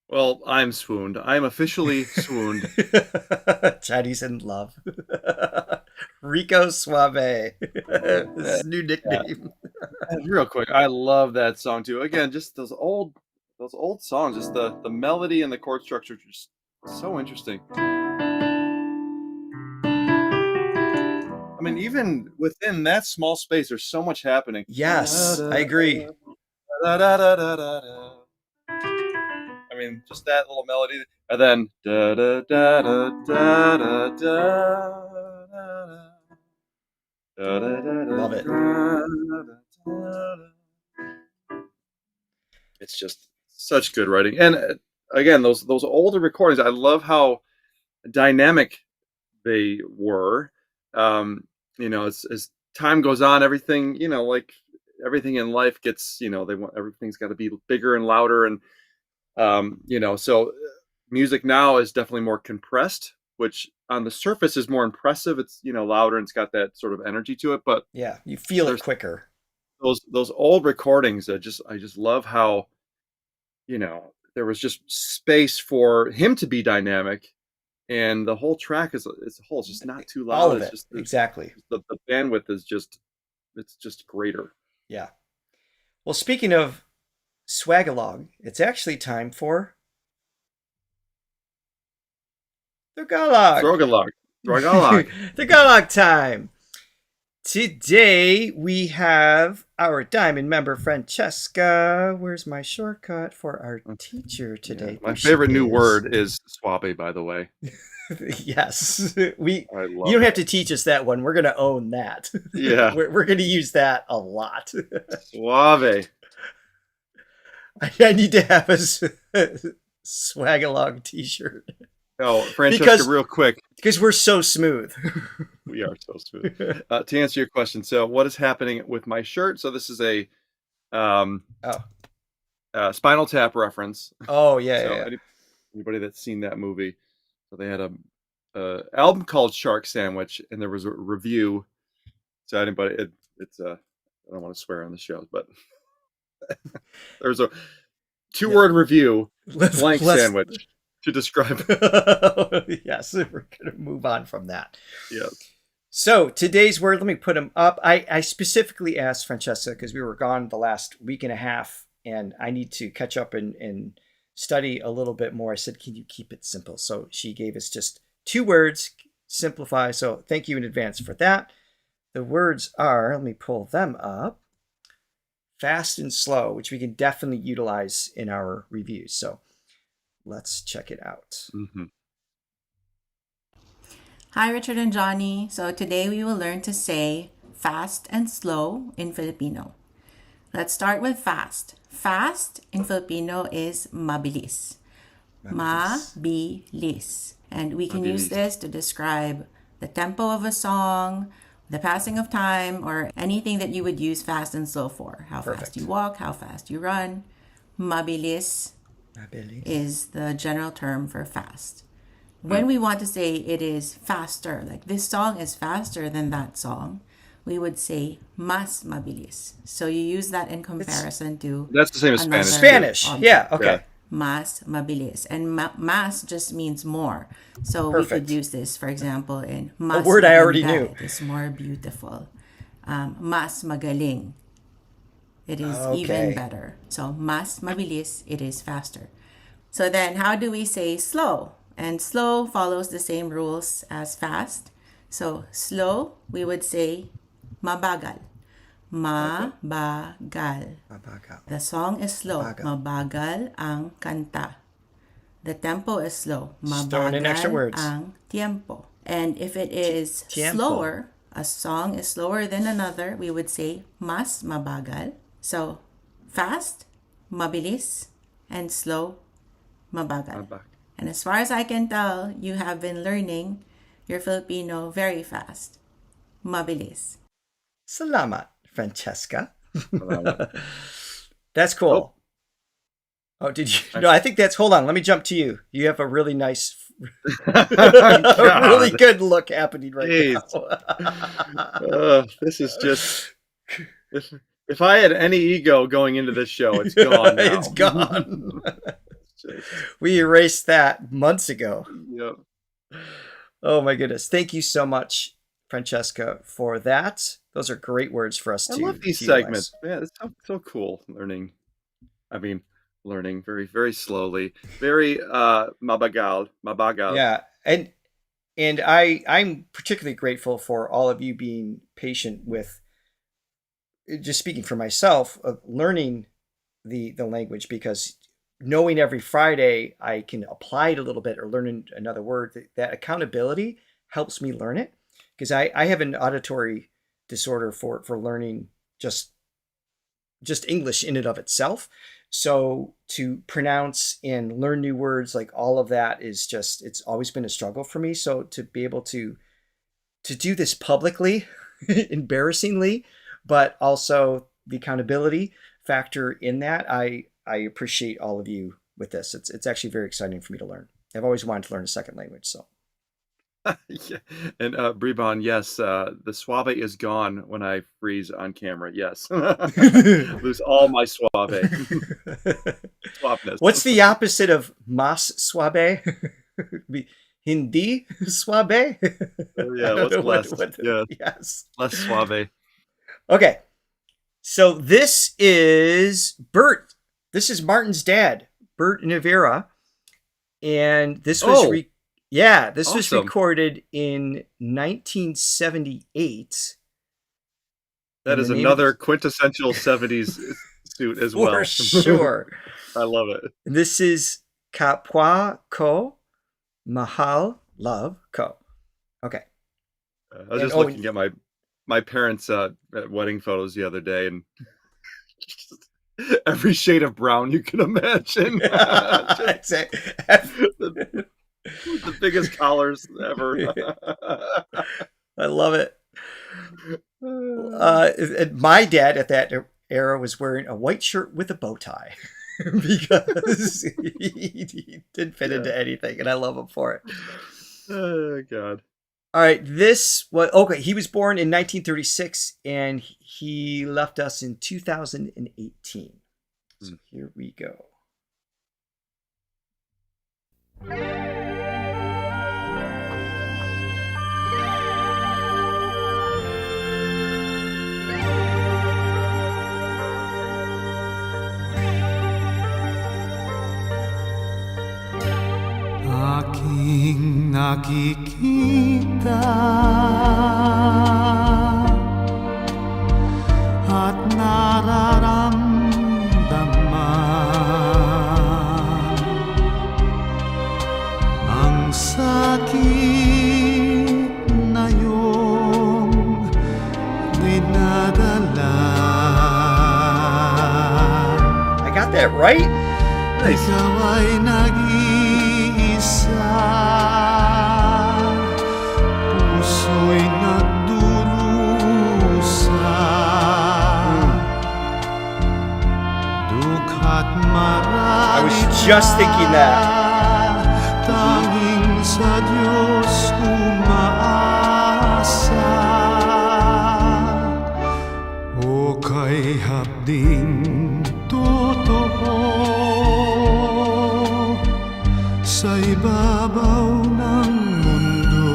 Well, I'm swooned. I'm officially swooned. Chinese in love. Rico Suave. His new nickname. And real quick, I love that song too. Again, just those old songs, just the melody and the chord structure, just so interesting. I mean, even within that small space, there's so much happening. Yes, I agree. I mean, just that little melody, and then da da da da da da da da. Love it. It's just such good writing, and again, those older recordings, I love how dynamic they were. You know, as time goes on, everything, you know, like everything in life gets, you know, everything's got to be bigger and louder, and you know, so music now is definitely more compressed, which on the surface is more impressive. It's, louder and it's got that sort of energy to it. But Yeah, you feel it there's quicker. those old recordings, I just love how, there was just space for him to be dynamic, and the whole track as a whole is just not too loud. All of It's it, just exactly. the bandwidth is just greater. Yeah. Well, speaking of Swagalog, it's actually time for Throgalog. Throgalog. Throgalog time. Today we have our diamond member Francesca. Where's my shortcut for our teacher today? My favorite new word is suave, by the way. Yes. I love You don't have to teach us that one. We're going to own that. Yeah. We're going to use that a lot. Suave. I need to have a Swagalog t-shirt. Oh, Francesca, real quick. Because we're so smooth. We are so smooth. To answer your question, so what is happening with my shirt? So this is a Spinal Tap reference. Oh, yeah. Anybody that's seen that movie. So they had a album called Shark Sandwich, and there was a review. So anybody, it's I don't want to swear on the show, but there's a 2-word review, blank sandwich, to describe it. Yes, we're going to move on from that. Yeah. So today's word, let me put them up. I specifically asked Francesca because we were gone the last week and a half, and I need to catch up and study a little bit more. I said, can you keep it simple? So she gave us just 2 words, simplify. So thank you in advance for that. The words are, let me pull them up, fast and slow, which we can definitely utilize in our reviews. So let's check it out. Mm-hmm. Hi, Richard and Johnny. So today we will learn to say fast and slow in Filipino. Let's start with fast. Fast in Filipino is mabilis. Mabilis. And we can use this to describe the tempo of a song, the passing of time, or anything that you would use fast and slow for. How fast you walk, how fast you run. Mabilis is the general term for fast. When we want to say it is faster, like this song is faster than that song, we would say mas mabilis. So you use that in comparison to... That's the same as Spanish. Spanish, yeah, okay. Yeah. Mas mabilis. And mas just means more. So we could use this, for example, in mas a word I already maganda, knew. it is more beautiful. Mas magaling. It is even better. So mas mabilis, it is faster. So then how do we say slow? And slow follows the same rules as fast. So slow, we would say mabagal. Mabagal. The song is slow. Mabagal ang kanta. The tempo is slow. Mabagal ang tiempo. And if it is slower, a song is slower than another, we would say mas mabagal. So fast, mabilis, and slow, mabagal. And as far as I can tell, you have been learning your Filipino very fast. Mabilis. Salamat, Francesca. That's cool. Oh, did you? No, I think that's, hold on, let me jump to you. You have a really nice, a really good look happening right now. This is just, if I had any ego going into this show, it's gone now. It's gone. We erased that months ago. Yep. Oh my goodness. Thank you so much, Francesca, for that. Those are great words for us to I love these utilize. segments. Yeah, it's so cool learning. I mean, learning very, very slowly. Very mabagal. Yeah. And I'm particularly grateful for all of you being patient with, just speaking for myself, of learning the language, because knowing every Friday I can apply it a little bit or learn another word. That accountability helps me learn it, because I have an auditory disorder for learning just English in and of itself. So to pronounce and learn new words, like all of that is just, it's always been a struggle for me. So to be able to do this publicly, embarrassingly, but also the accountability factor in that, I appreciate all of you with this. It's actually very exciting for me to learn. I've always wanted to learn a second language. So Yeah. And Bribon, yes, the suave is gone when I freeze on camera. Yes. Lose all my suave. Suaveness. What's the opposite of mas suave? Hindi suave? Yeah, what's less? Yeah. Yes. Less suave. Okay. So this is Bert. This is Martin's dad, Bert Nievera. And this was this was recorded in 1978. That is another quintessential 70s suit as well. For sure. I love it. And this is Kapwa ko, Mahal, love ko. Okay. I was just looking at my parents' wedding photos the other day, and every shade of brown you can imagine. The biggest collars ever. I love it. My dad at that era was wearing a white shirt with a bow tie because he didn't fit into anything, and I love him for it. Oh, God. All right, he was born in 1936, and he left us in 2018. So here we go. Aking nakikita at nararamdaman ang sakit na iyong dinadala. I got that right? Nice. Ikaw ay nag-iisa, puso'y nagdurusa, dukha't marami. I was just thinking that. Tanging sa Diyos umaasa, o kay hapding totoo sa ibabaw ng mundo,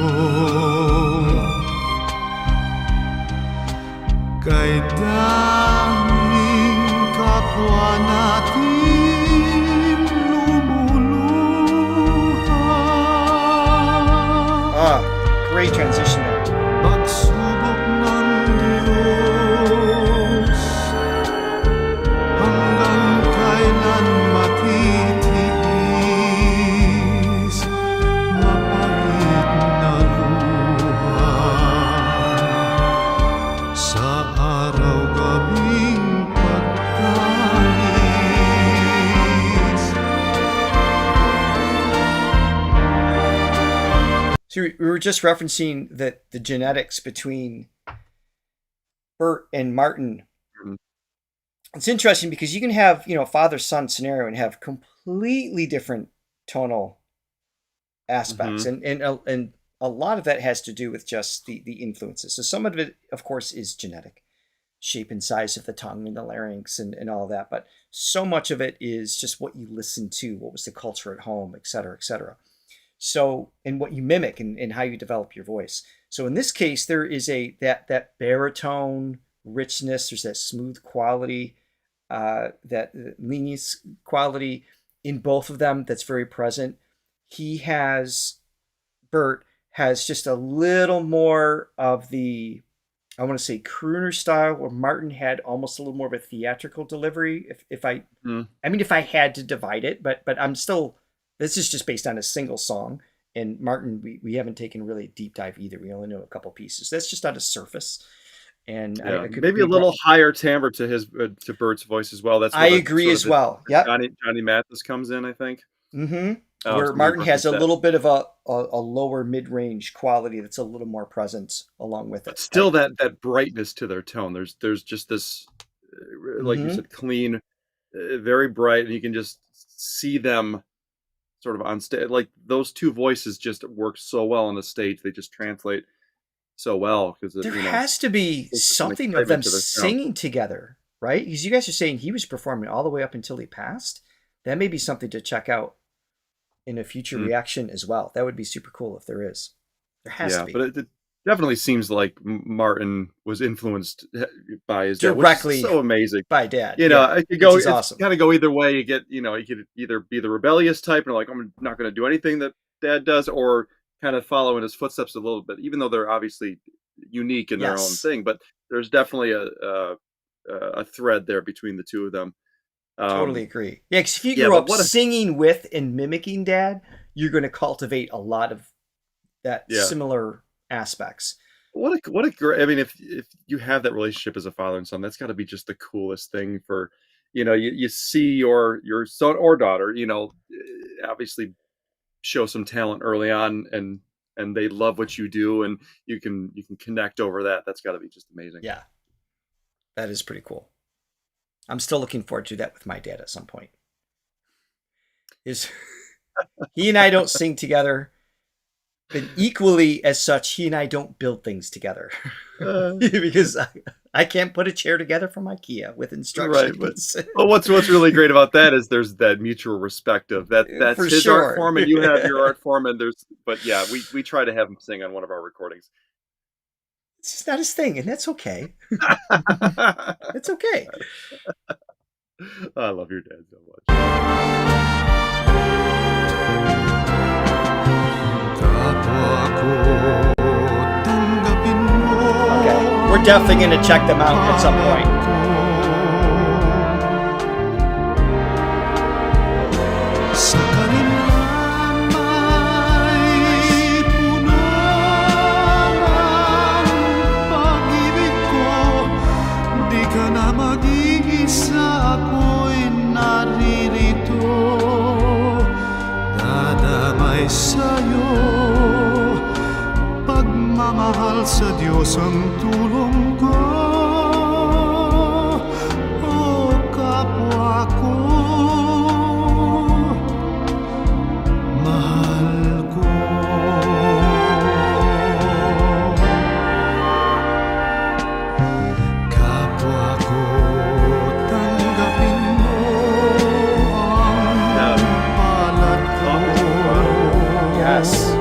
kay daming kapwa natin lumuluha. Great transition there. Pagsubok ng Diyos, hanggang kailan matitiis mapait na luha, sa araw-gabing pagtangis. So we were just referencing the genetics between Bert and Martin. It's interesting because you can have, father-son scenario and have completely different tonal aspects. And a lot of that has to do with just the influences. So some of it, of course, is genetic. Shape and size of the tongue and the larynx and all that. But so much of it is just what you listen to, what was the culture at home, et cetera, et cetera. So, and what you mimic and how you develop your voice. So in this case, there is that baritone richness, there's that smooth quality, that lenience quality in both of them that's very present. Bert has just a little more of the, I want to say, crooner style, where Martin had almost a little more of a theatrical delivery. If I had to divide it, but I'm still, this is just based on a single song. And Martin, we haven't taken really a deep dive either. We only know a couple pieces. That's just on a surface. And I could maybe a little higher timbre to Bert's voice as well. That's I agree as well. Yeah, Johnny Mathis comes in, I think. Where Martin has a little bit of a lower mid-range quality that's a little more present along with it. But still, that brightness to their tone. There's just this, like you said, clean, very bright, and you can just see them sort of on stage. Like those two voices just work so well on the stage. They just translate so well because there has to be something of them singing together, right? Because you guys are saying he was performing all the way up until he passed. That may be something to check out in a future reaction as well. That would be super cool if there is. There has to be. But it definitely seems like Martin was influenced by his dad, directly. So amazing by Dad. You know, it could go. It's awesome. Kind of go either way. You get, you know, you could either be the rebellious type and like, I'm not going to do anything that Dad does, or kind of follow in his footsteps a little bit, even though they're obviously unique in their own thing. But there's definitely a thread there between the two of them. Totally agree. Yeah, because if you grew up singing with and mimicking Dad, you're going to cultivate a lot of that similar aspects. What a great, I mean, if you have that relationship as a father and son, that's got to be just the coolest thing for, you know, you see your son or daughter, you know, obviously show some talent early on and they love what you do and you can connect over that. That's got to be just amazing. Yeah. That is pretty cool. I'm still looking forward to that with my dad at some point. He and I don't sing together, but equally as such, he and I don't build things together because I can't put a chair together from IKEA with instructions. Right, but what's really great about that is there's that mutual respect of that's for his art form and you have your art form, and but yeah, we try to have him sing on one of our recordings. It's just not his thing, and that's okay. It's okay. I love your dad so much. Okay, we're definitely going to check them out at some point. Sa'yo, pagmamahal sa Diyos ang tulong ko, o kapwa ko, mahal ko. Kapwa ko, tanggapin mo ang palad ko. Yes.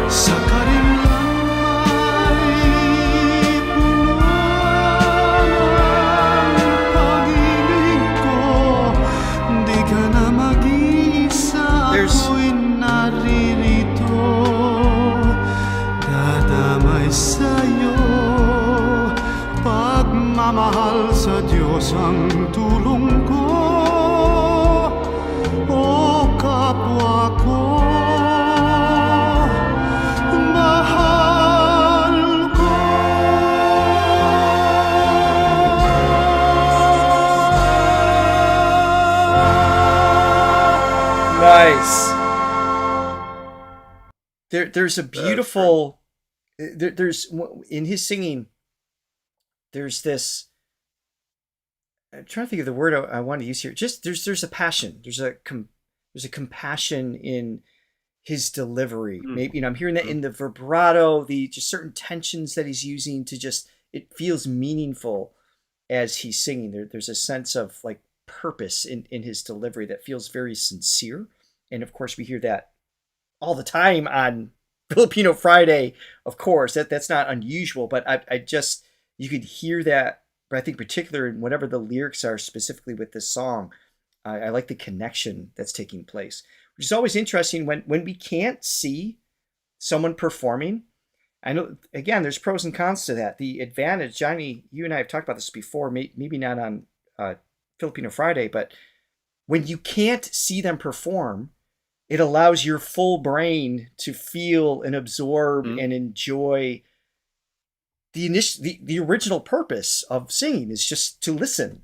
Sa karimlan ay puno ng pag-ibig ko, di ka na mag-iisa, ako'y naririto, dadamay sa'yo, pagmamahal sa Diyos ang tulong ko. Kapwa ko, mahal ko. Nice. There's a beautiful. There's in his singing. There's this. I'm trying to think of the word I want to use here. Just there's a passion. There's a compassion in his delivery. Maybe, you know, I'm hearing that in the vibrato, the just certain tensions that he's using to just, it feels meaningful as he's singing. There's a sense of like purpose in his delivery that feels very sincere. And of course we hear that all the time on Filipino Friday. Of course, that's not unusual, but I just, you could hear that, but I think particular in whatever the lyrics are specifically with this song. I like the connection that's taking place, which is always interesting when we can't see someone performing. I know, again, there's pros and cons to that. The advantage, Johnny, you and I have talked about this before, maybe not on Filipino Friday, but when you can't see them perform, it allows your full brain to feel and absorb and enjoy the original purpose of singing is just to listen,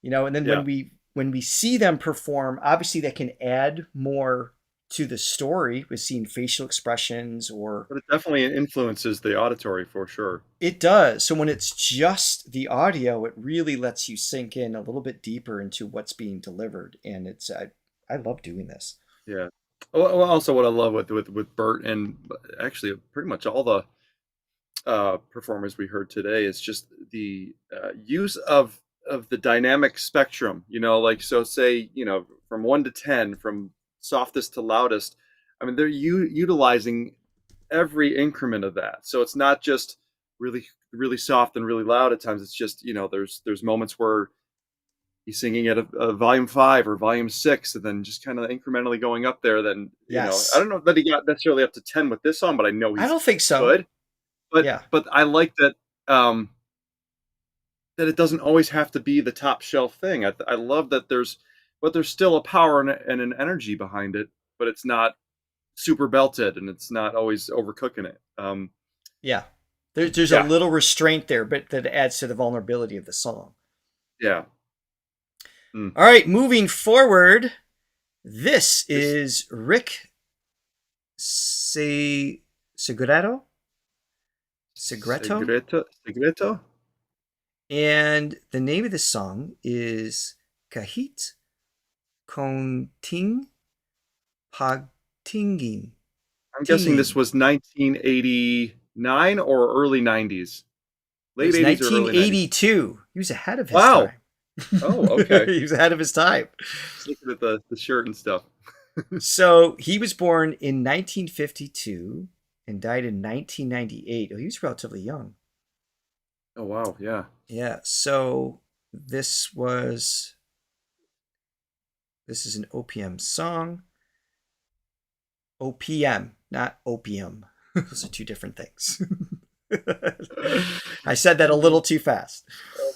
you know. And then when we see them perform, obviously that can add more to the story with seeing facial expressions But it definitely influences the auditory for sure. It does. So when it's just the audio, it really lets you sink in a little bit deeper into what's being delivered. And it's I love doing this. Yeah. Well, also what I love with Bert and actually pretty much all the performers we heard today is just the use of the dynamic spectrum, like, so say, from 1 to 10, from softest to loudest. I mean, they're utilizing every increment of that. So it's not just really, really soft and really loud at times. It's just, there's moments where he's singing at a volume 5 or volume 6, and then just kind of incrementally going up there. Then, Yes. I don't know that he got necessarily up to 10 with this song, but I know I don't think so. good. But, Yeah. but I like that, that it doesn't always have to be the top shelf thing. I love that there's still a power and an energy behind it, but it's not super belted and it's not always overcooking it. Yeah. There's a little restraint there, but that adds to the vulnerability of the song. Yeah. All right, moving forward, this is Ric Segreto? Segreto? And the name of the song is Kahit, Konting, Pagtingin. I'm guessing this was 1989 or early 90s. Late 80s or early 90s. 1982. He was ahead of his time. Oh, okay. He was ahead of his time. Just looking at the shirt and stuff. So he was born in 1952 and died in 1998. Oh, he was relatively young. Oh, wow. Yeah. Yeah. So this is an OPM song. OPM, not opium. Those are two different things. I said that a little too fast.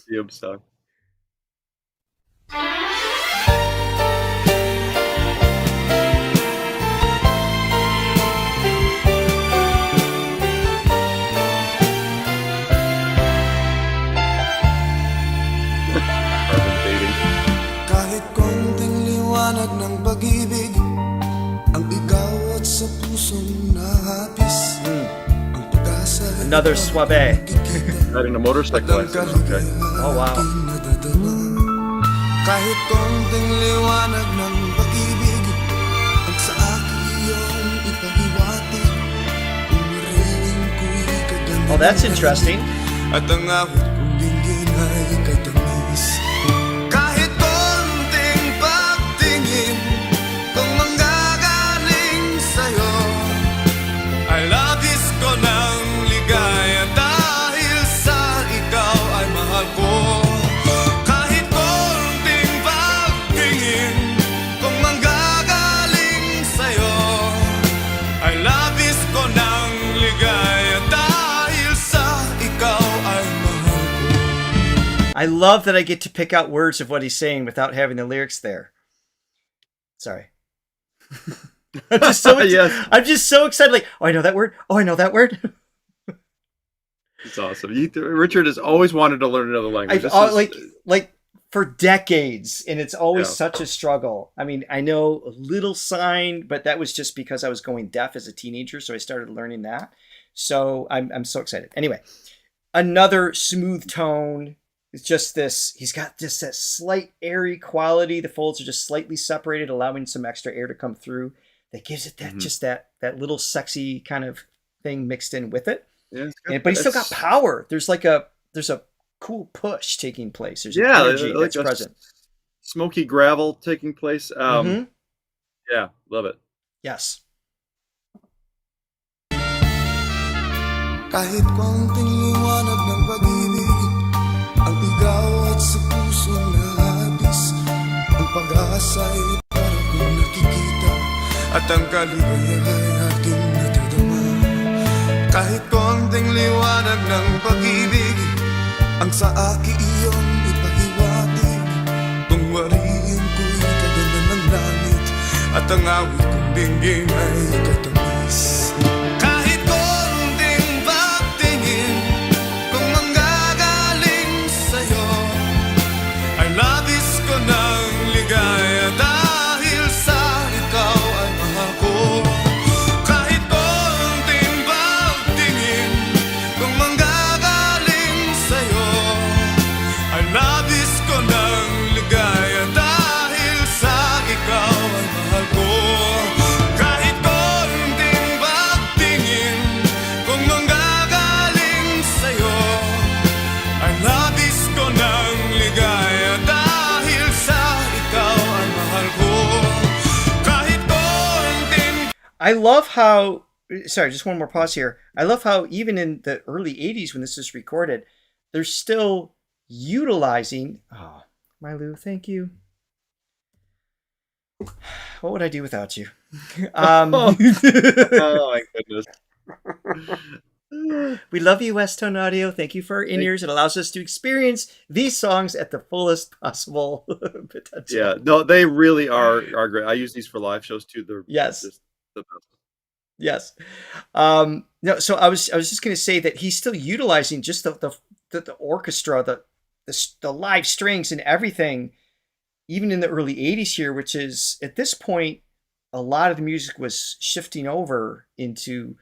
Opium song. Kahit konting liwanag ng pag-ibig ang ikaw at sa pusong nahapis ang pag-asa. Another suave. Riding a motorcycle license. Okay. Oh, wow. Kahit konting liwanag ng pag-ibig ang sa akin iyong ipahiwatig umiriing ko'y kaganda. Oh, that's interesting. At ang awit kong dinggin ay katamis. Kahit konting pagtingin kung manggagaling sa'yo ay labis ko ng ligaya dahil sa ikaw ay mahal ko. Kahit konting pagtingin kung manggagaling sa'yo ay labis ko ng ligaya dahil sa ikaw ay mahal ko. I love that I get to pick out words of what he's saying without having the lyrics there. Sorry. I'm just so I'm just so excited. Like, oh, I know that word. Oh, I know that word. It's awesome. Richard has always wanted to learn another language. Like for decades, and it's always such a struggle. I mean, I know a little sign, but that was just because I was going deaf as a teenager, so I started learning that. So I'm so excited. Anyway, another smooth tone. It's just this. He's got just that slight airy quality. The folds are just slightly separated, allowing some extra air to come through. That gives it that just that little sexy kind of thing mixed in with it. Yeah, But he's still got power. There's a cool push taking place. There's energy that's present. Smoky gravel taking place. Yeah, love it. Yes. Kahit konting liwanag ng pag-ibig ang igaw at sa pusong nahapis ang pag-asa ay parang kung nakikita at ang kaligaya ay aking natadama. Kahit konting liwanag ng pag-ibig ang sa akin iyong ipahiwatig kung wariin ko'y kaganda ng langit at ang awit kong dinggin ay katamis. Kahit konting pagtingin kung manggagaling sa'yo ay labis ko ng ligaya dahil sa ikaw ay mahal ko. I love how, sorry, just one more pause here. I love how even in the early 80s when this was recorded, they're still utilizing, oh, Mylu, thank you. What would I do without you? Oh my goodness. We love you, West Tone Audio. Thank you for our in-ears. It allows us to experience these songs at the fullest possible potential. Yeah, no, they really are great. I use these for live shows too. They're yes, just the best. Yes. No, so I was just going to say that he's still utilizing just the orchestra, the live strings and everything, even in the early 80s here, which is at this point, a lot of the music was shifting over into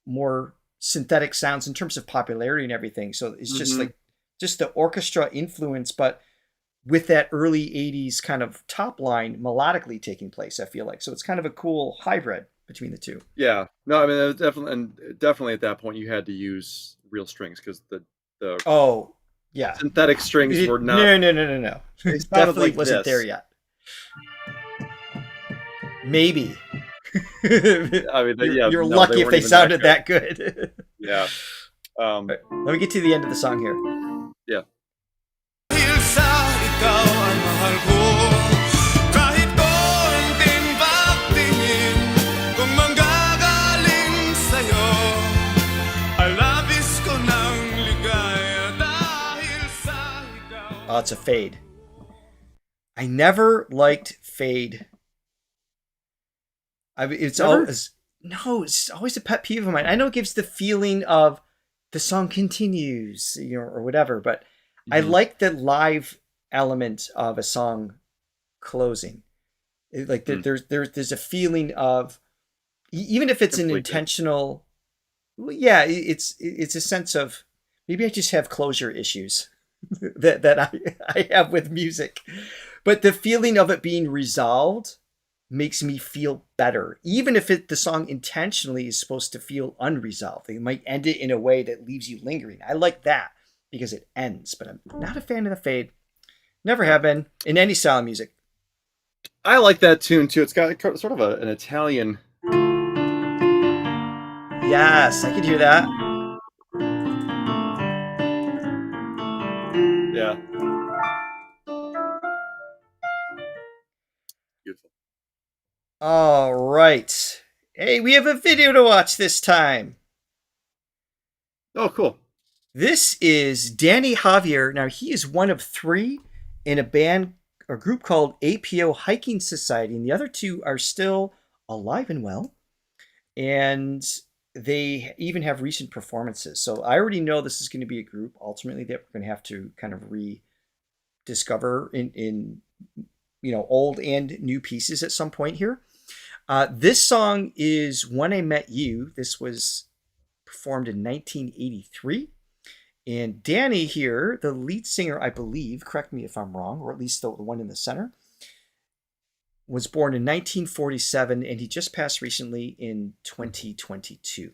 more synthetic sounds in terms of popularity and everything. So it's just like just the orchestra influence, but with that early 80s kind of top line melodically taking place, I feel like. So it's kind of a cool hybrid between the two. Yeah. No, I mean, definitely at that point you had to use real strings because the oh yeah, synthetic strings were not. No. It definitely wasn't there yet. Maybe. I mean, you're lucky if they sounded that good. Yeah. Right, let me get to the end of the song here. Yeah. Dahil sa ikaw ang mahal ko, kahit konting pagtingin, kung manggagaling sa'yo, alabis ko ng ligaya dahil sa ikaw. Oh, it's a fade. I never liked fade. It's always a pet peeve of mine. I know it gives the feeling of the song continues, or whatever, but I like the live element of a song closing. Like there's a feeling of, even if it's an intentional, yeah, it's a sense of maybe I just have closure issues that I have with music, but the feeling of it being resolved makes me feel better, even if the song intentionally is supposed to feel unresolved. They might end it in a way that leaves you lingering. I like that because it ends, but I'm not a fan of the fade. Never have been in any style of music. I like that tune too. It's got sort of an Italian. Yes, I could hear that. Yeah. Beautiful. All right. Hey, we have a video to watch this time. Oh, cool. This is Danny Javier. Now, he is one of three in a group called APO Hiking Society, and the other two are still alive and well. And they even have recent performances. So I already know this is going to be a group ultimately that we're going to have to kind of rediscover in old and new pieces at some point here. This song is When I Met You. This was performed in 1983. And Danny here, the lead singer, I believe, correct me if I'm wrong, or at least the one in the center, was born in 1947, and he just passed recently in 2022.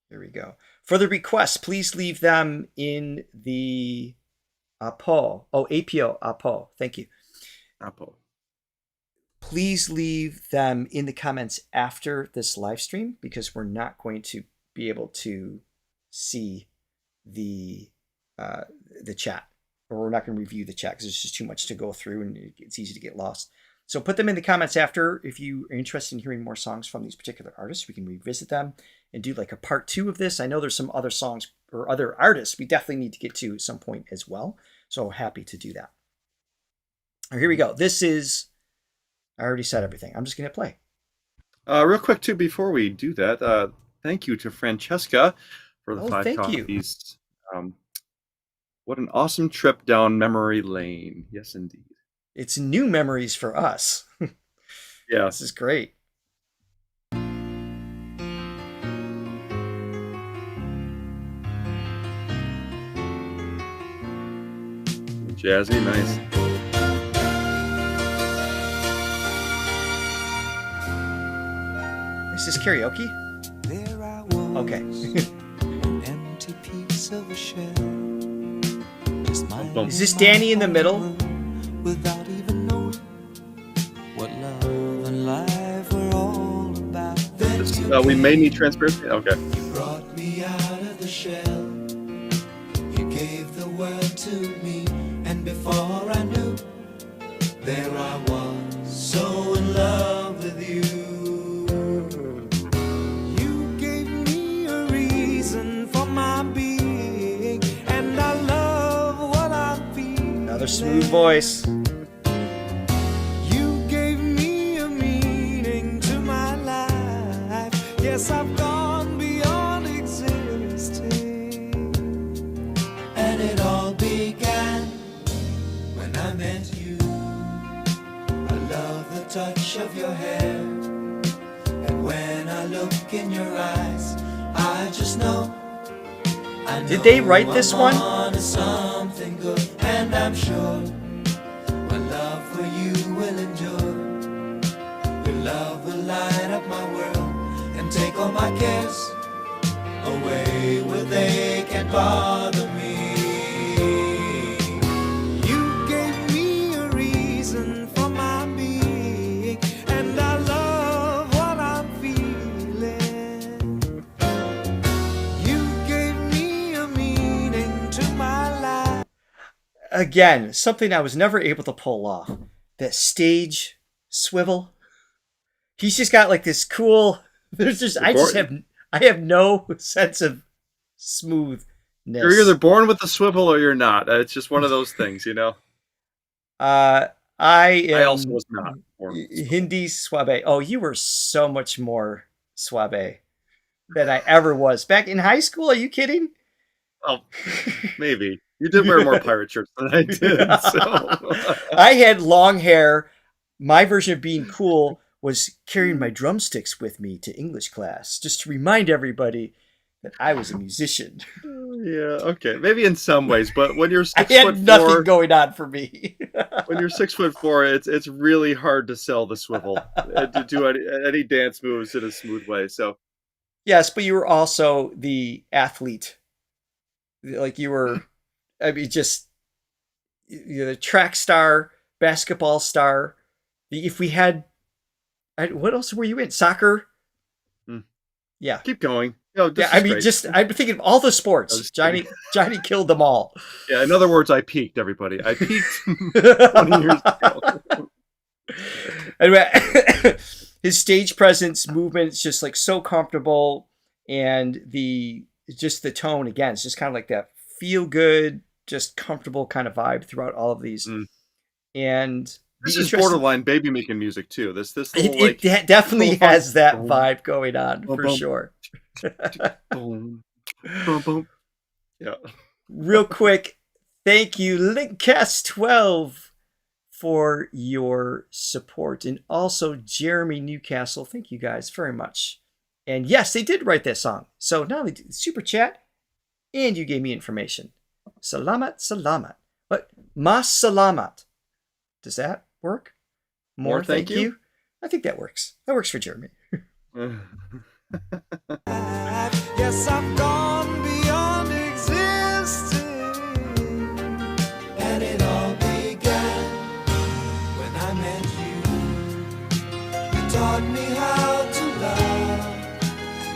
Here we go. For the requests, please leave them in the APO. Oh, APO, APO. Thank you. APO. Please leave them in the comments after this live stream because we're not going to be able to see the chat, or we're not going to review the chat because it's just too much to go through and it's easy to get lost. So put them in the comments after. If you are interested in hearing more songs from these particular artists, we can revisit them and do like a part 2 of this. I know there's some other songs or other artists we definitely need to get to at some point as well. So happy to do that. All right, here we go. This is, I already said everything. I'm just going to play. Real quick too, before we do that, thank you to Francesca for the 5 coffees. What an awesome trip down memory lane. Yes, indeed. It's new memories for us. Yeah. This is great. Jazzy, nice. Is this karaoke? Okay. An empty piece of a shell. Is this Danny in the middle? Without even knowing what love and life were all about. We may need transparency. Okay. You brought me out of the shell. You gave the word to me, and before I knew, there I was, so in love with you. You gave me a reason for my being, and I love what I'm feeling. Another smooth voice. You gave me a meaning to my life. Yes, I've gone beyond existing. And it all began when I met you. I love the touch of your hair, and when I look in your eyes, I just know. Did they write this one? Something good, and I'm sure my love for you will endure. Your love will light up my world and take all my cares away where they can't bother me. You gave me a reason for my being, and I love what I'm feeling. You gave me a meaning to my life. Again, something I was never able to pull off. That stage swivel. He's just got like this cool. I have no sense of smoothness. You're either born with the swivel or you're not. It's just one of those things, you know. I also was not born with the swivel. Hindi suave. Oh, you were so much more suave than I ever was back in high school. Are you kidding? Oh, maybe. You did wear more pirate shirts than I did. So. I had long hair. My version of being cool was carrying my drumsticks with me to English class, just to remind everybody that I was a musician. Yeah, okay. Maybe in some ways, but when you're 6'4", I had nothing going on for me. When you're 6'4", it's really hard to sell the swivel, to do any dance moves in a smooth way. So, yes, but you were also the athlete. Like you were, I mean, just you're the track star, basketball star. If we had, what else were you in? Soccer. Yeah, keep going. No, yeah, I mean, just I'm thinking of all the sports. Johnny killed them all. Yeah, in other words, I peaked. Everybody, I peaked 20 years ago. Anyway, his stage presence, movements, just like so comfortable, and the tone again. It's just kind of like that feel good, just comfortable kind of vibe throughout all of these. And this is borderline baby making music too. This it definitely has that vibe going on for sure. Yeah. Real quick, thank you, Linkcast12, for your support, and also Jeremy Newcastle. Thank you guys very much. And yes, they did write that song. So not only did the super chat, and you gave me information. Salamat, salamat. What? Mas salamat. Does that work? More thank you. I think that works. That works for Jeremy. Yes, I've gone beyond existing, and it all began when I met you. You taught me how to love.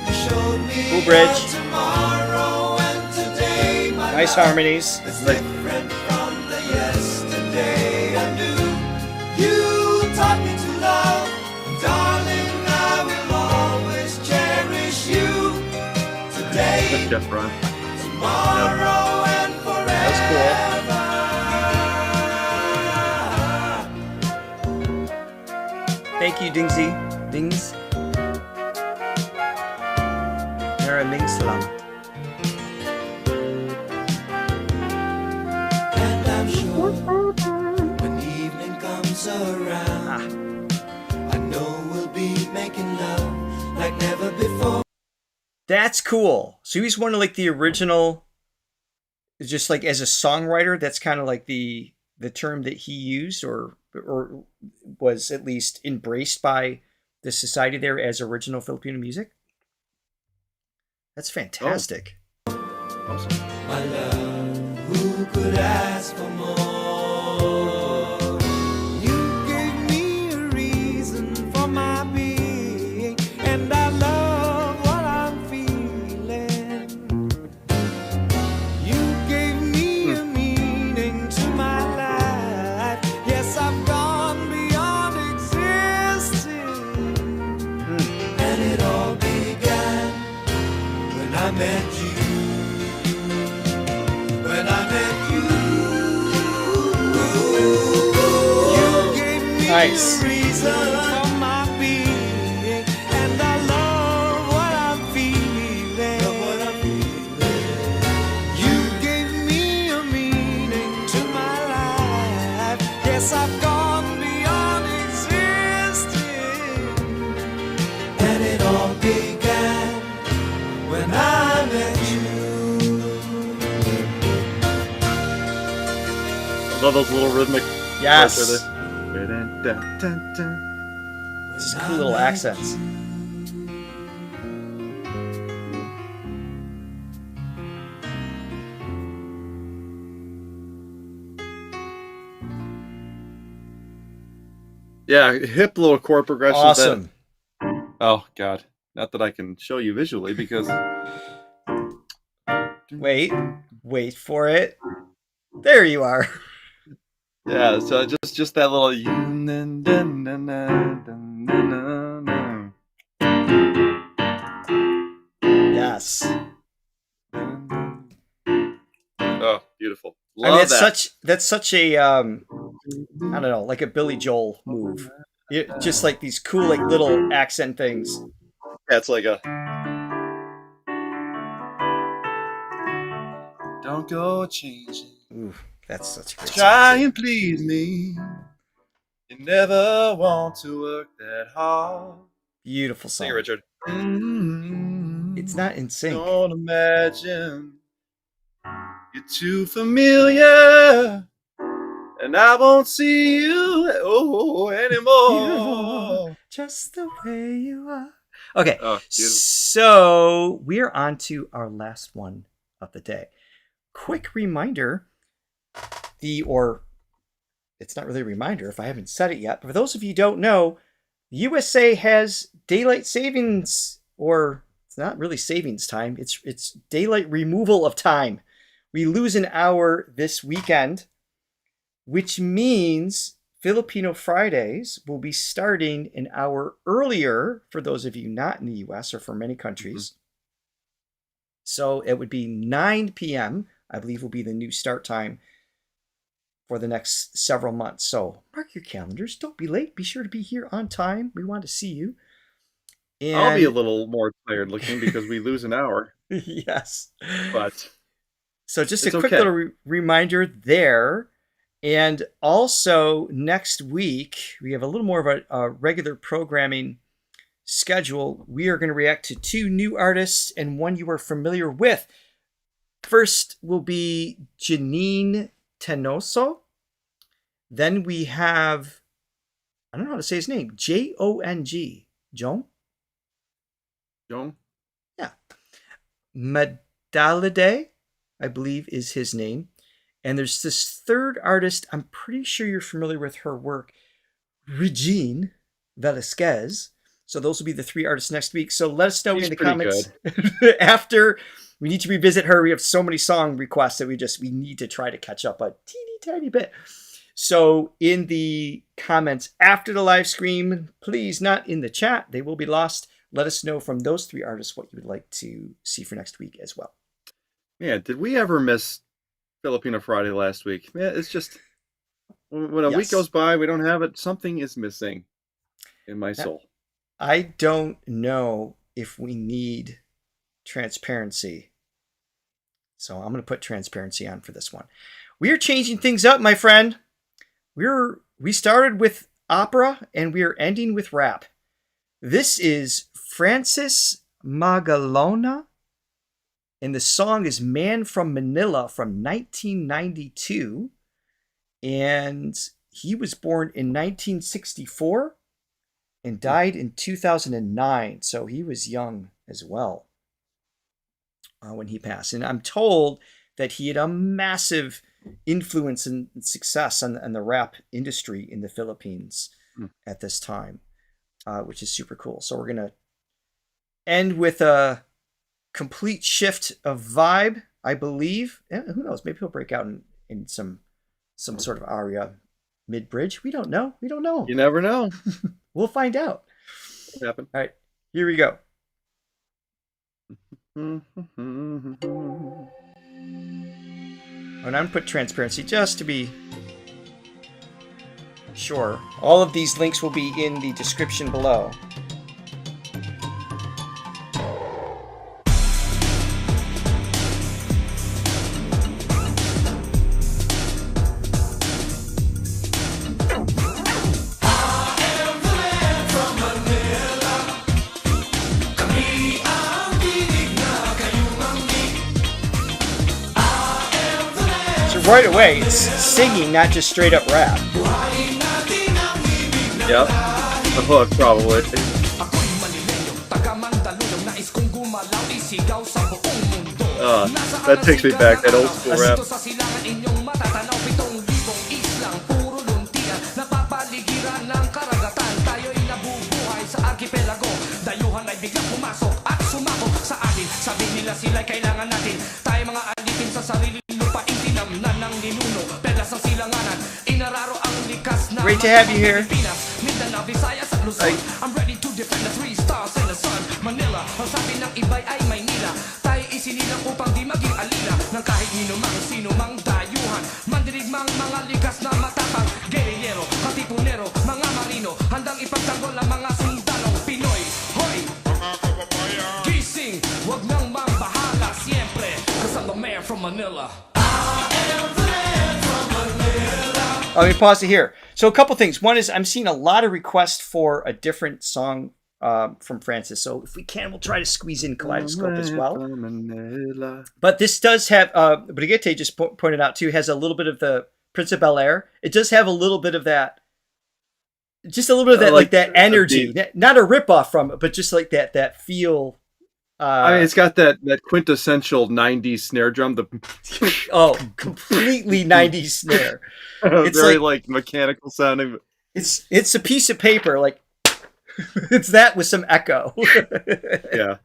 You showed me Cool bridge. Tomorrow and today. Nice harmonies. It's different from the yesterday I knew. You taught me to love, darling. I will always cherish you. Today, That's Jeff Brown. tomorrow, and forever. That's cool. Thank you, Dingsy. Dings. Nara Ming Salam. And I'm sure when evening comes around, I know we'll be making love like never before. That's cool. So he's one of like the original, just like as a songwriter, that's kind of like the term that he used or was at least embraced by the society there as original Filipino music. That's fantastic. Awesome. My love, who could ask for more? You gave me a reason for met you, when I met you, you gave me Nice. a reason for my being, and I love what I'm feeling. You gave me a meaning to my life. Yes, I've gone beyond existing, and it all began when I met you. Love those little rhythmic. Yes. parts right there. Just cool little accents. Yeah, hip little chord progression. Awesome. Oh God, not that I can show you visually because. Wait for it. There you are. Yeah, so just that little. Yes. Oh, beautiful. I mean, Love that. that's such a I don't know, like a Billy Joel move. Just like these cool, like little accent things. Yeah, it's like a. Don't go changing. Ooh, that's such a great Try song. and please me. You never want to work that hard. Beautiful song. Sing it, Richard. It's not in sync. Don't imagine you're too familiar, and I won't see you anymore. Just the way you are. Okay, Oh, beautiful. so we're on to our last one of the day. Quick reminder, it's not really a reminder if I haven't said it yet, but for those of you who don't know, the USA has daylight savings, or it's not really savings time, it's daylight removal of time. We lose an hour this weekend, which means Filipino Fridays will be starting an hour earlier for those of you not in the US or for many countries. Mm-hmm. So it would be 9 p.m., I believe will be the new start time for the next several months. So mark your calendars. Don't be late. Be sure to be here on time. We want to see you. And I'll be a little more tired looking because we lose an hour. Yes. But so just a quick little reminder there. And also next week, we have a little more of a regular programming schedule. We are going to react to 2 new artists and one you are familiar with. First will be Janine Tenoso. Then we have, I don't know how to say his name, Jong. Jong? Jong? Yeah. Madalide, I believe is his name. And there's this third artist, I'm pretty sure you're familiar with her work, Regine Velasquez. So those will be the 3 artists next week. So let us know in the comments after. We need to revisit her. We have so many song requests that we need to try to catch up a teeny tiny bit. So in the comments after the live stream, please, not in the chat, they will be lost. Let us know from those 3 artists what you would like to see for next week as well. Yeah, did we ever miss Filipino Friday last week? Yeah, it's just when a week goes by, we don't have it. Something is missing in my soul. I don't know if we need transparency. So I'm going to put transparency on for this one. We are changing things up, my friend. We started with opera and we are ending with rap. This is Francis Magalona, and the song is Man from Manila from 1992. And he was born in 1964 and died in 2009. So he was young as well when he passed. And I'm told that he had a massive influence and success on the rap industry in the Philippines at this time, which is super cool. So we're going to end with a complete shift of vibe, I believe. Who knows? Maybe he'll break out in some sort of aria mid-bridge. We don't know. You never know. We'll find out. What happened? All right, here we go. And I'm put transparency just to be sure. All of these links will be in the description below. Right away, it's singing, not just straight up rap. Yep, the hook probably. That takes me back, that old school rap. Great to have you here. I'm ready to defend the 3 stars in the sun. Manila, ang sabi ng iba'y ay Maynila. Tayo isinilang upang di maging alila ng kahit ninumang sino mang dayuhan. Mandirigmang mga likas na matapang, gerillero, katipunero, mga marino, handang ipagtanggol ang mga sundalong Pinoy. Hoy! Gising, wag nang mambahala siempre, 'cause I'm the man from Manila. Let me pause it here. So a couple things. One is I'm seeing a lot of requests for a different song from Francis. So if we can, we'll try to squeeze in Kaleidoscope as well. But this does have, Brigitte just pointed out too, has a little bit of the Prince of Bel-Air. It does have a little bit of that, just a little bit of that, like that energy. Not a ripoff from it, but just like that feel. I mean, it's got that quintessential 90s snare drum. Completely 90s snare. It's very like mechanical sounding. It's a piece of paper, like it's that with some echo. Yeah.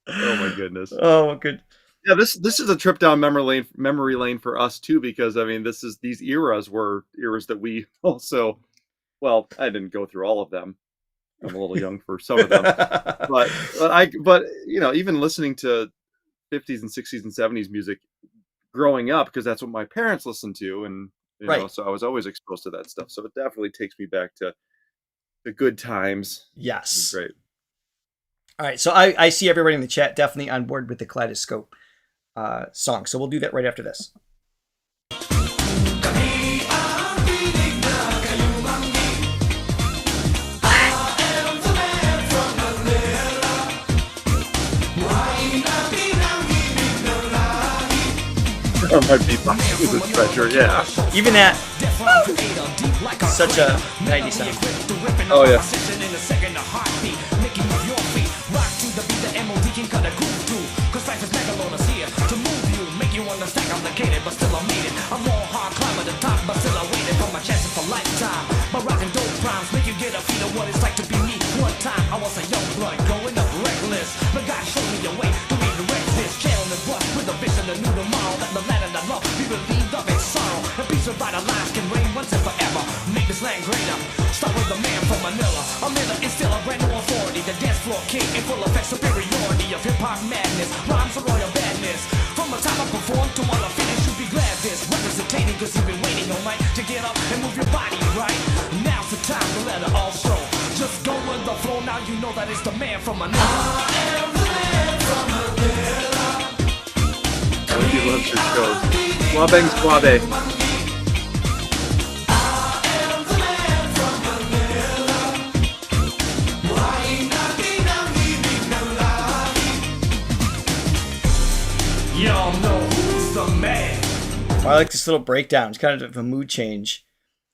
Oh my goodness. Oh good. Yeah, this is a trip down memory lane for us too, because I mean, these eras were eras that we also. Well, I didn't go through all of them. I'm a little young for some of them, but you know, even listening to 50s and 60s and 70s music growing up, because that's what my parents listened to, and you know, so I was always exposed to that stuff. So it definitely takes me back to the good times. Yes, great. All right, so I see everybody in the chat definitely on board with the Kaleidoscope song. So we'll do that right after this. Or my beatbox is a treasure, yeah. Even that, such a 90s song. Oh yeah. Vitalize can reign once and forever. Make this land greater. Start with the man from Manila. Manila is still a brand new authority. The dance floor king in full effect superiority of hip hop madness. Rhymes of royal badness. From the time I perform to while I finish, you'll be glad this representing, cause you've been waiting all night to get up and move your body right. Now's the time to let it all show. Just go with the flow. Now you know that it's the man from Manila. I am the man from Manila. He loves your shows. Swabeng Swabe. Y'all know who's the man. Well, I like this little breakdown. It's kind of a mood change.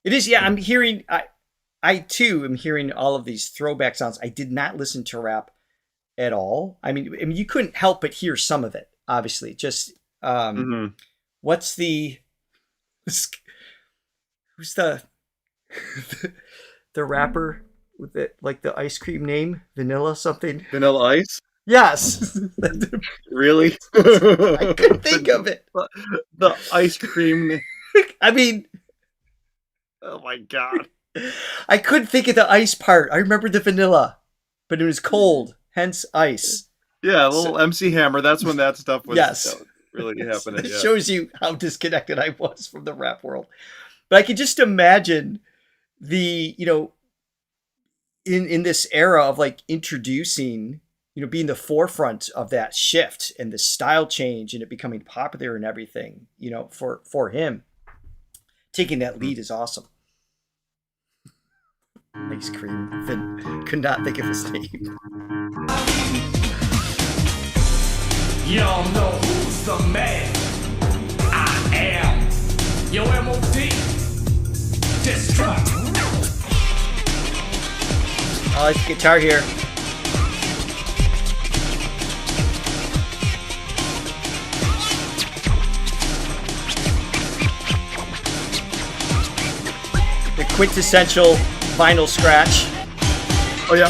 It is, yeah. I'm hearing, I too am hearing all of these throwback sounds. I did not listen to rap at all. I mean, you couldn't help but hear some of it. Obviously, just what's the who's the the rapper with it, like the ice cream name, Vanilla something? Vanilla Ice. Yes. Really? I couldn't think of it. The ice cream. I mean, oh my god. I couldn't think of the ice part. I remember the vanilla, but it was cold, hence ice. Yeah, a little MC Hammer. That's when that stuff was really happening. It shows you how disconnected I was from the rap world. But I can just imagine the, in this era of like introducing, being the forefront of that shift and the style change and it becoming popular and everything, for him, taking that lead is awesome. Ice cream. Finn could not think of his name. Y'all know who's the man. I am your MOD. Destruct. I like the guitar here. The quintessential vinyl scratch. Oh yeah.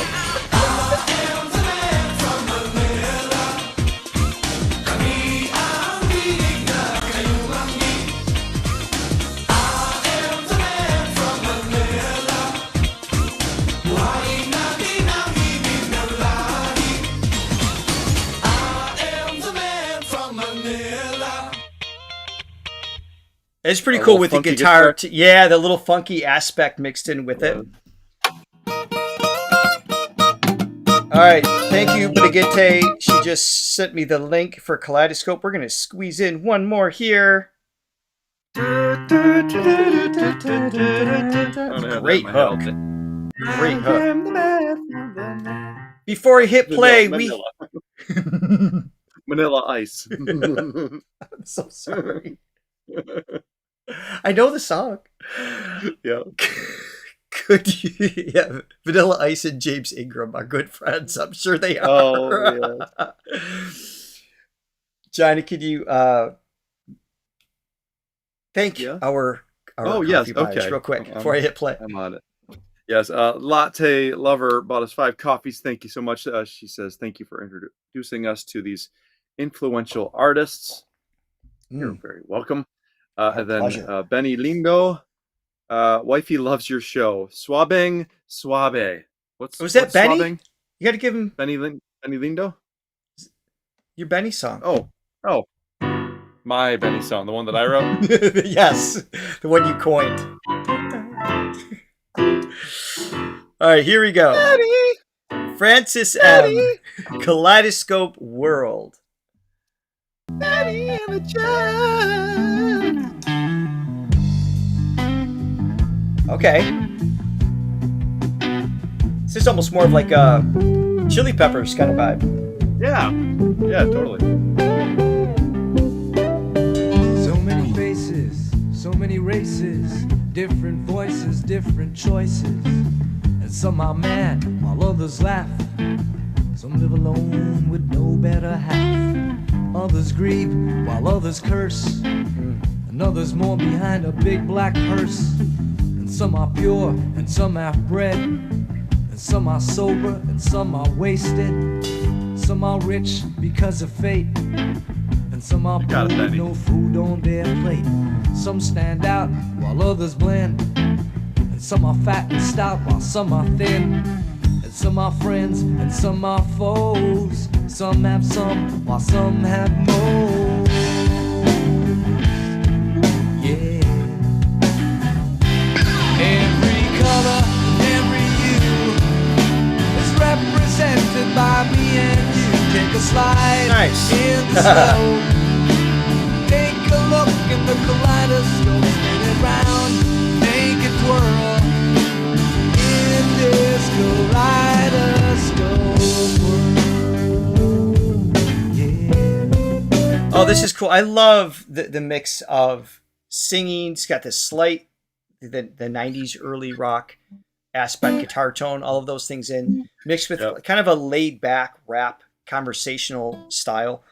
It's pretty cool with the guitar. Yeah, the little funky aspect mixed in with it. All right. Thank you, Brigitte. She just sent me the link for Kaleidoscope. We're going to squeeze in one more here. Great hook. Great hook. Before I hit play, Manila Ice. I'm so sorry. I know the song. Yeah. Could you? Yeah, Vanilla Ice and James Ingram are good friends. I'm sure they are. Oh, yeah. Johnny, could you thank our yes, buyers okay. real quick before I hit play? I'm on it. Yes, Latte Lover bought us 5 coffees. Thank you so much. She says, thank you for introducing us to these influential artists. You're very welcome. And then Benny Lindo, wifey loves your show. Swabing Swabe. Was that Benny? Swabbing? You got to give him Benny Lindo. Your Benny song. Oh, my Benny song, the one that I wrote. Yes, the one you coined. All right, here we go. Benny. Francis M. Kaleidoscope World. Benny and the Jam. Okay. This is almost more of like a Chili Peppers kind of vibe. Yeah, totally. So many faces, so many races, different voices, different choices. And some are mad while others laugh. Some live alone with no better half. Others grieve while others curse. And others mourn behind a big black hearse. And some are pure and some half-bred. And some are sober and some are wasted. Some are rich because of fate. And some are poor with no food on their plate. Some stand out while others blend. And some are fat and stout while some are thin. And some are friends and some are foes. Some have some while some have more. Yeah. Every color and every hue is represented by me and you. Take a slide in the snow. Take a look in the kaleidoscope. Spin it round, make it twirl. In this kaleidoscope world. Yeah. Oh, this is cool. I love the mix of singing. It's got this slight, the 90s early rock aspect, guitar tone, all of those things in, mixed with kind of a laid back rap conversational style.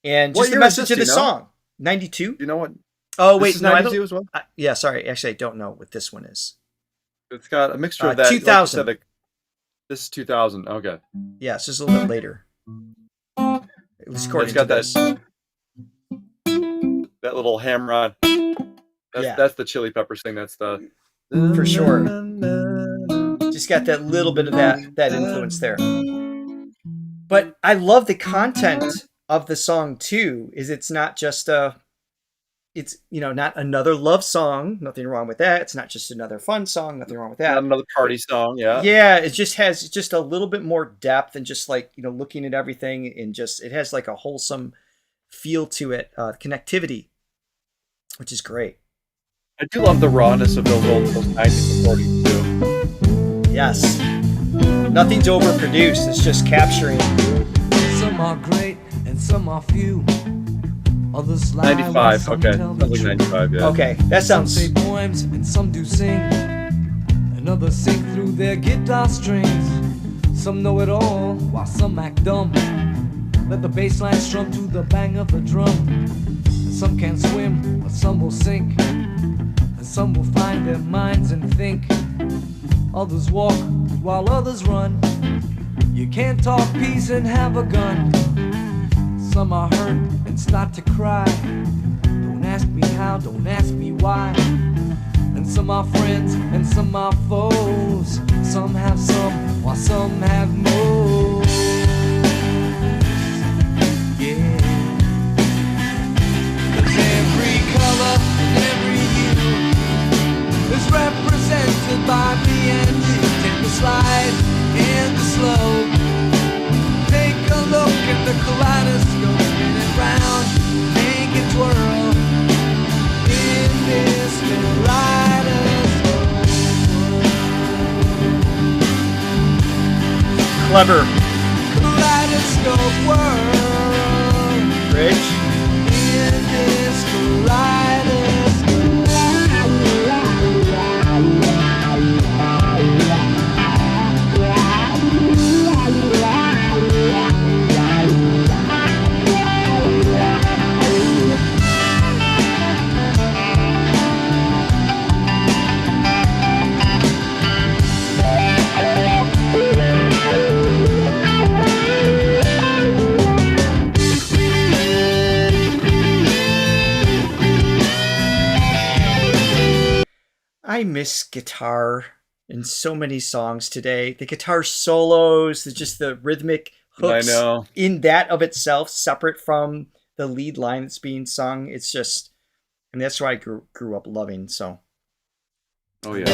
And just the message of the song. 92? You know what? Oh, wait. This is 92 as well? Yeah, sorry. Actually, I don't know what this one is. It's got a mixture of that. 2000. Like this is 2000. Okay. Yeah, it's just a little bit later. At least according to this. That little hammer on. That's the Chili Peppers thing. That's the... For sure. Just got that little bit of that influence there. But I love the content of the song too. Is it's not just it's not another love song. Nothing wrong with that. It's not just another fun song. Nothing wrong with that. Not another party song. Yeah. Yeah. It just has just a little bit more depth and just like looking at everything and just it has like a wholesome feel to it, connectivity, which is great. I do love the rawness of those 90s recordings too. Yes. Nothing's overproduced. It's just capturing. Some are great and some are few. Others lie 95. Okay. Sounds like 95. Yeah. Okay. That sounds. Some say poems and some do sing. And others sing through their guitar strings. Some know it all while some act dumb. Let the bass line strum to the bang of the drum. And some can swim, but some will sink. And some will find their minds and think. Others walk while others run. You can't talk peace and have a gun. Some are hurt and start to cry. Don't ask me how, don't ask me why. And some are friends and some are foes. Some have some while some have most. Yeah. 'Cause every color and every hue is represented by me and you. Take a slide in the slow. Take a look at the kaleidoscope. Spin it round, make it twirl. In this kaleidoscope. Clever. Kaleidoscope world. Rich. In this kaleidoscope. I miss guitar in so many songs today. The guitar solos, just the rhythmic hooks in that of itself, separate from the lead line that's being sung. It's just, and that's what I grew up loving. So, oh yeah.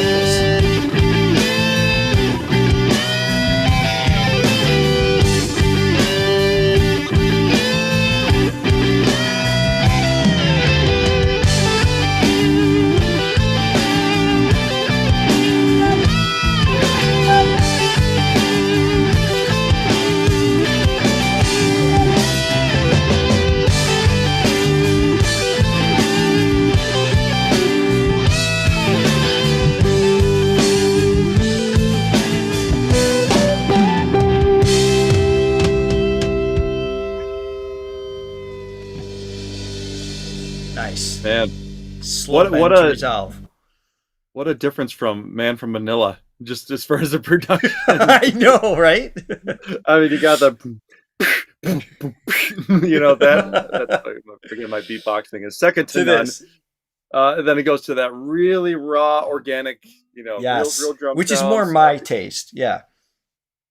Man, what a difference from Man from Manila, just as far as the production. I know, right? I mean, you got the that's forget my beatboxing is second to none. Then it goes to that really raw, organic, yes, real drum which sounds. Is more my taste. Yeah.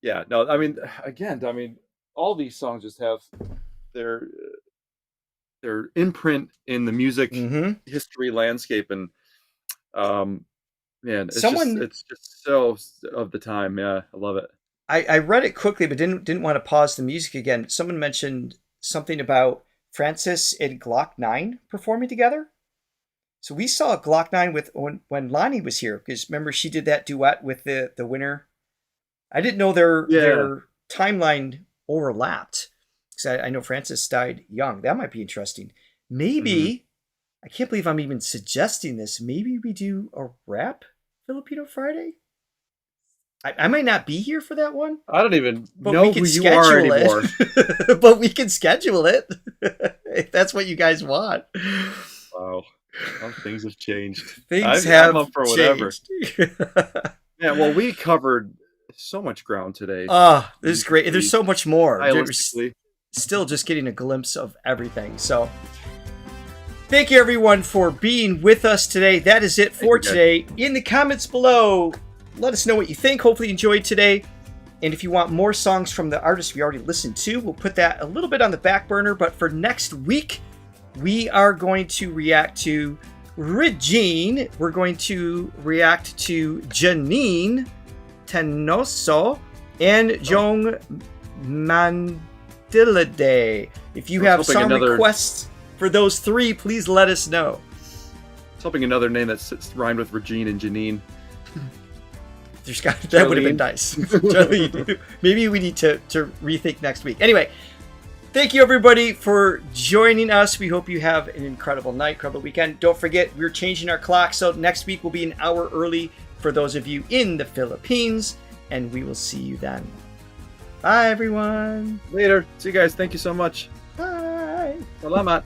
No, I mean, again, all these songs just have their imprint in the music history landscape, and man, it's just so of the time. Yeah, I love it. I read it quickly, but didn't want to pause the music again. Someone mentioned something about Francis and Glock 9 performing together. So we saw Glock 9 when Lonnie was here, because remember she did that duet with the winner. I didn't know their timeline overlapped. I know Francis died young. That might be interesting. Maybe, I can't believe I'm even suggesting this. Maybe we do a rap Filipino Friday? I might not be here for that one. I don't even know who you are anymore. But we can schedule it if that's what you guys want. Wow. Well, things have changed. I'm up for changed. Whatever. Yeah, well, we covered so much ground today. This is great. There's so much more. Stylistically. Still just getting a glimpse of everything. So thank you everyone for being with us today. That is it for today. In the comments below, let us know what you think. Hopefully you enjoyed today. And if you want more songs from the artists we already listened to, we'll put that a little bit on the back burner. But for next week, we are going to react to Regine. We're going to react to Janine Tenoso and Jong Mandilade. If you have song requests for those three, please let us know. I was hoping another name that rhymed with Regine and Janine. That would have been nice. Maybe we need to rethink next week. Anyway, thank you everybody for joining us. We hope you have an incredible night, incredible weekend. Don't forget, we're changing our clock, so next week will be an hour early for those of you in the Philippines, and we will see you then. Bye, everyone. Later. See you guys. Thank you so much. Bye. Salamat.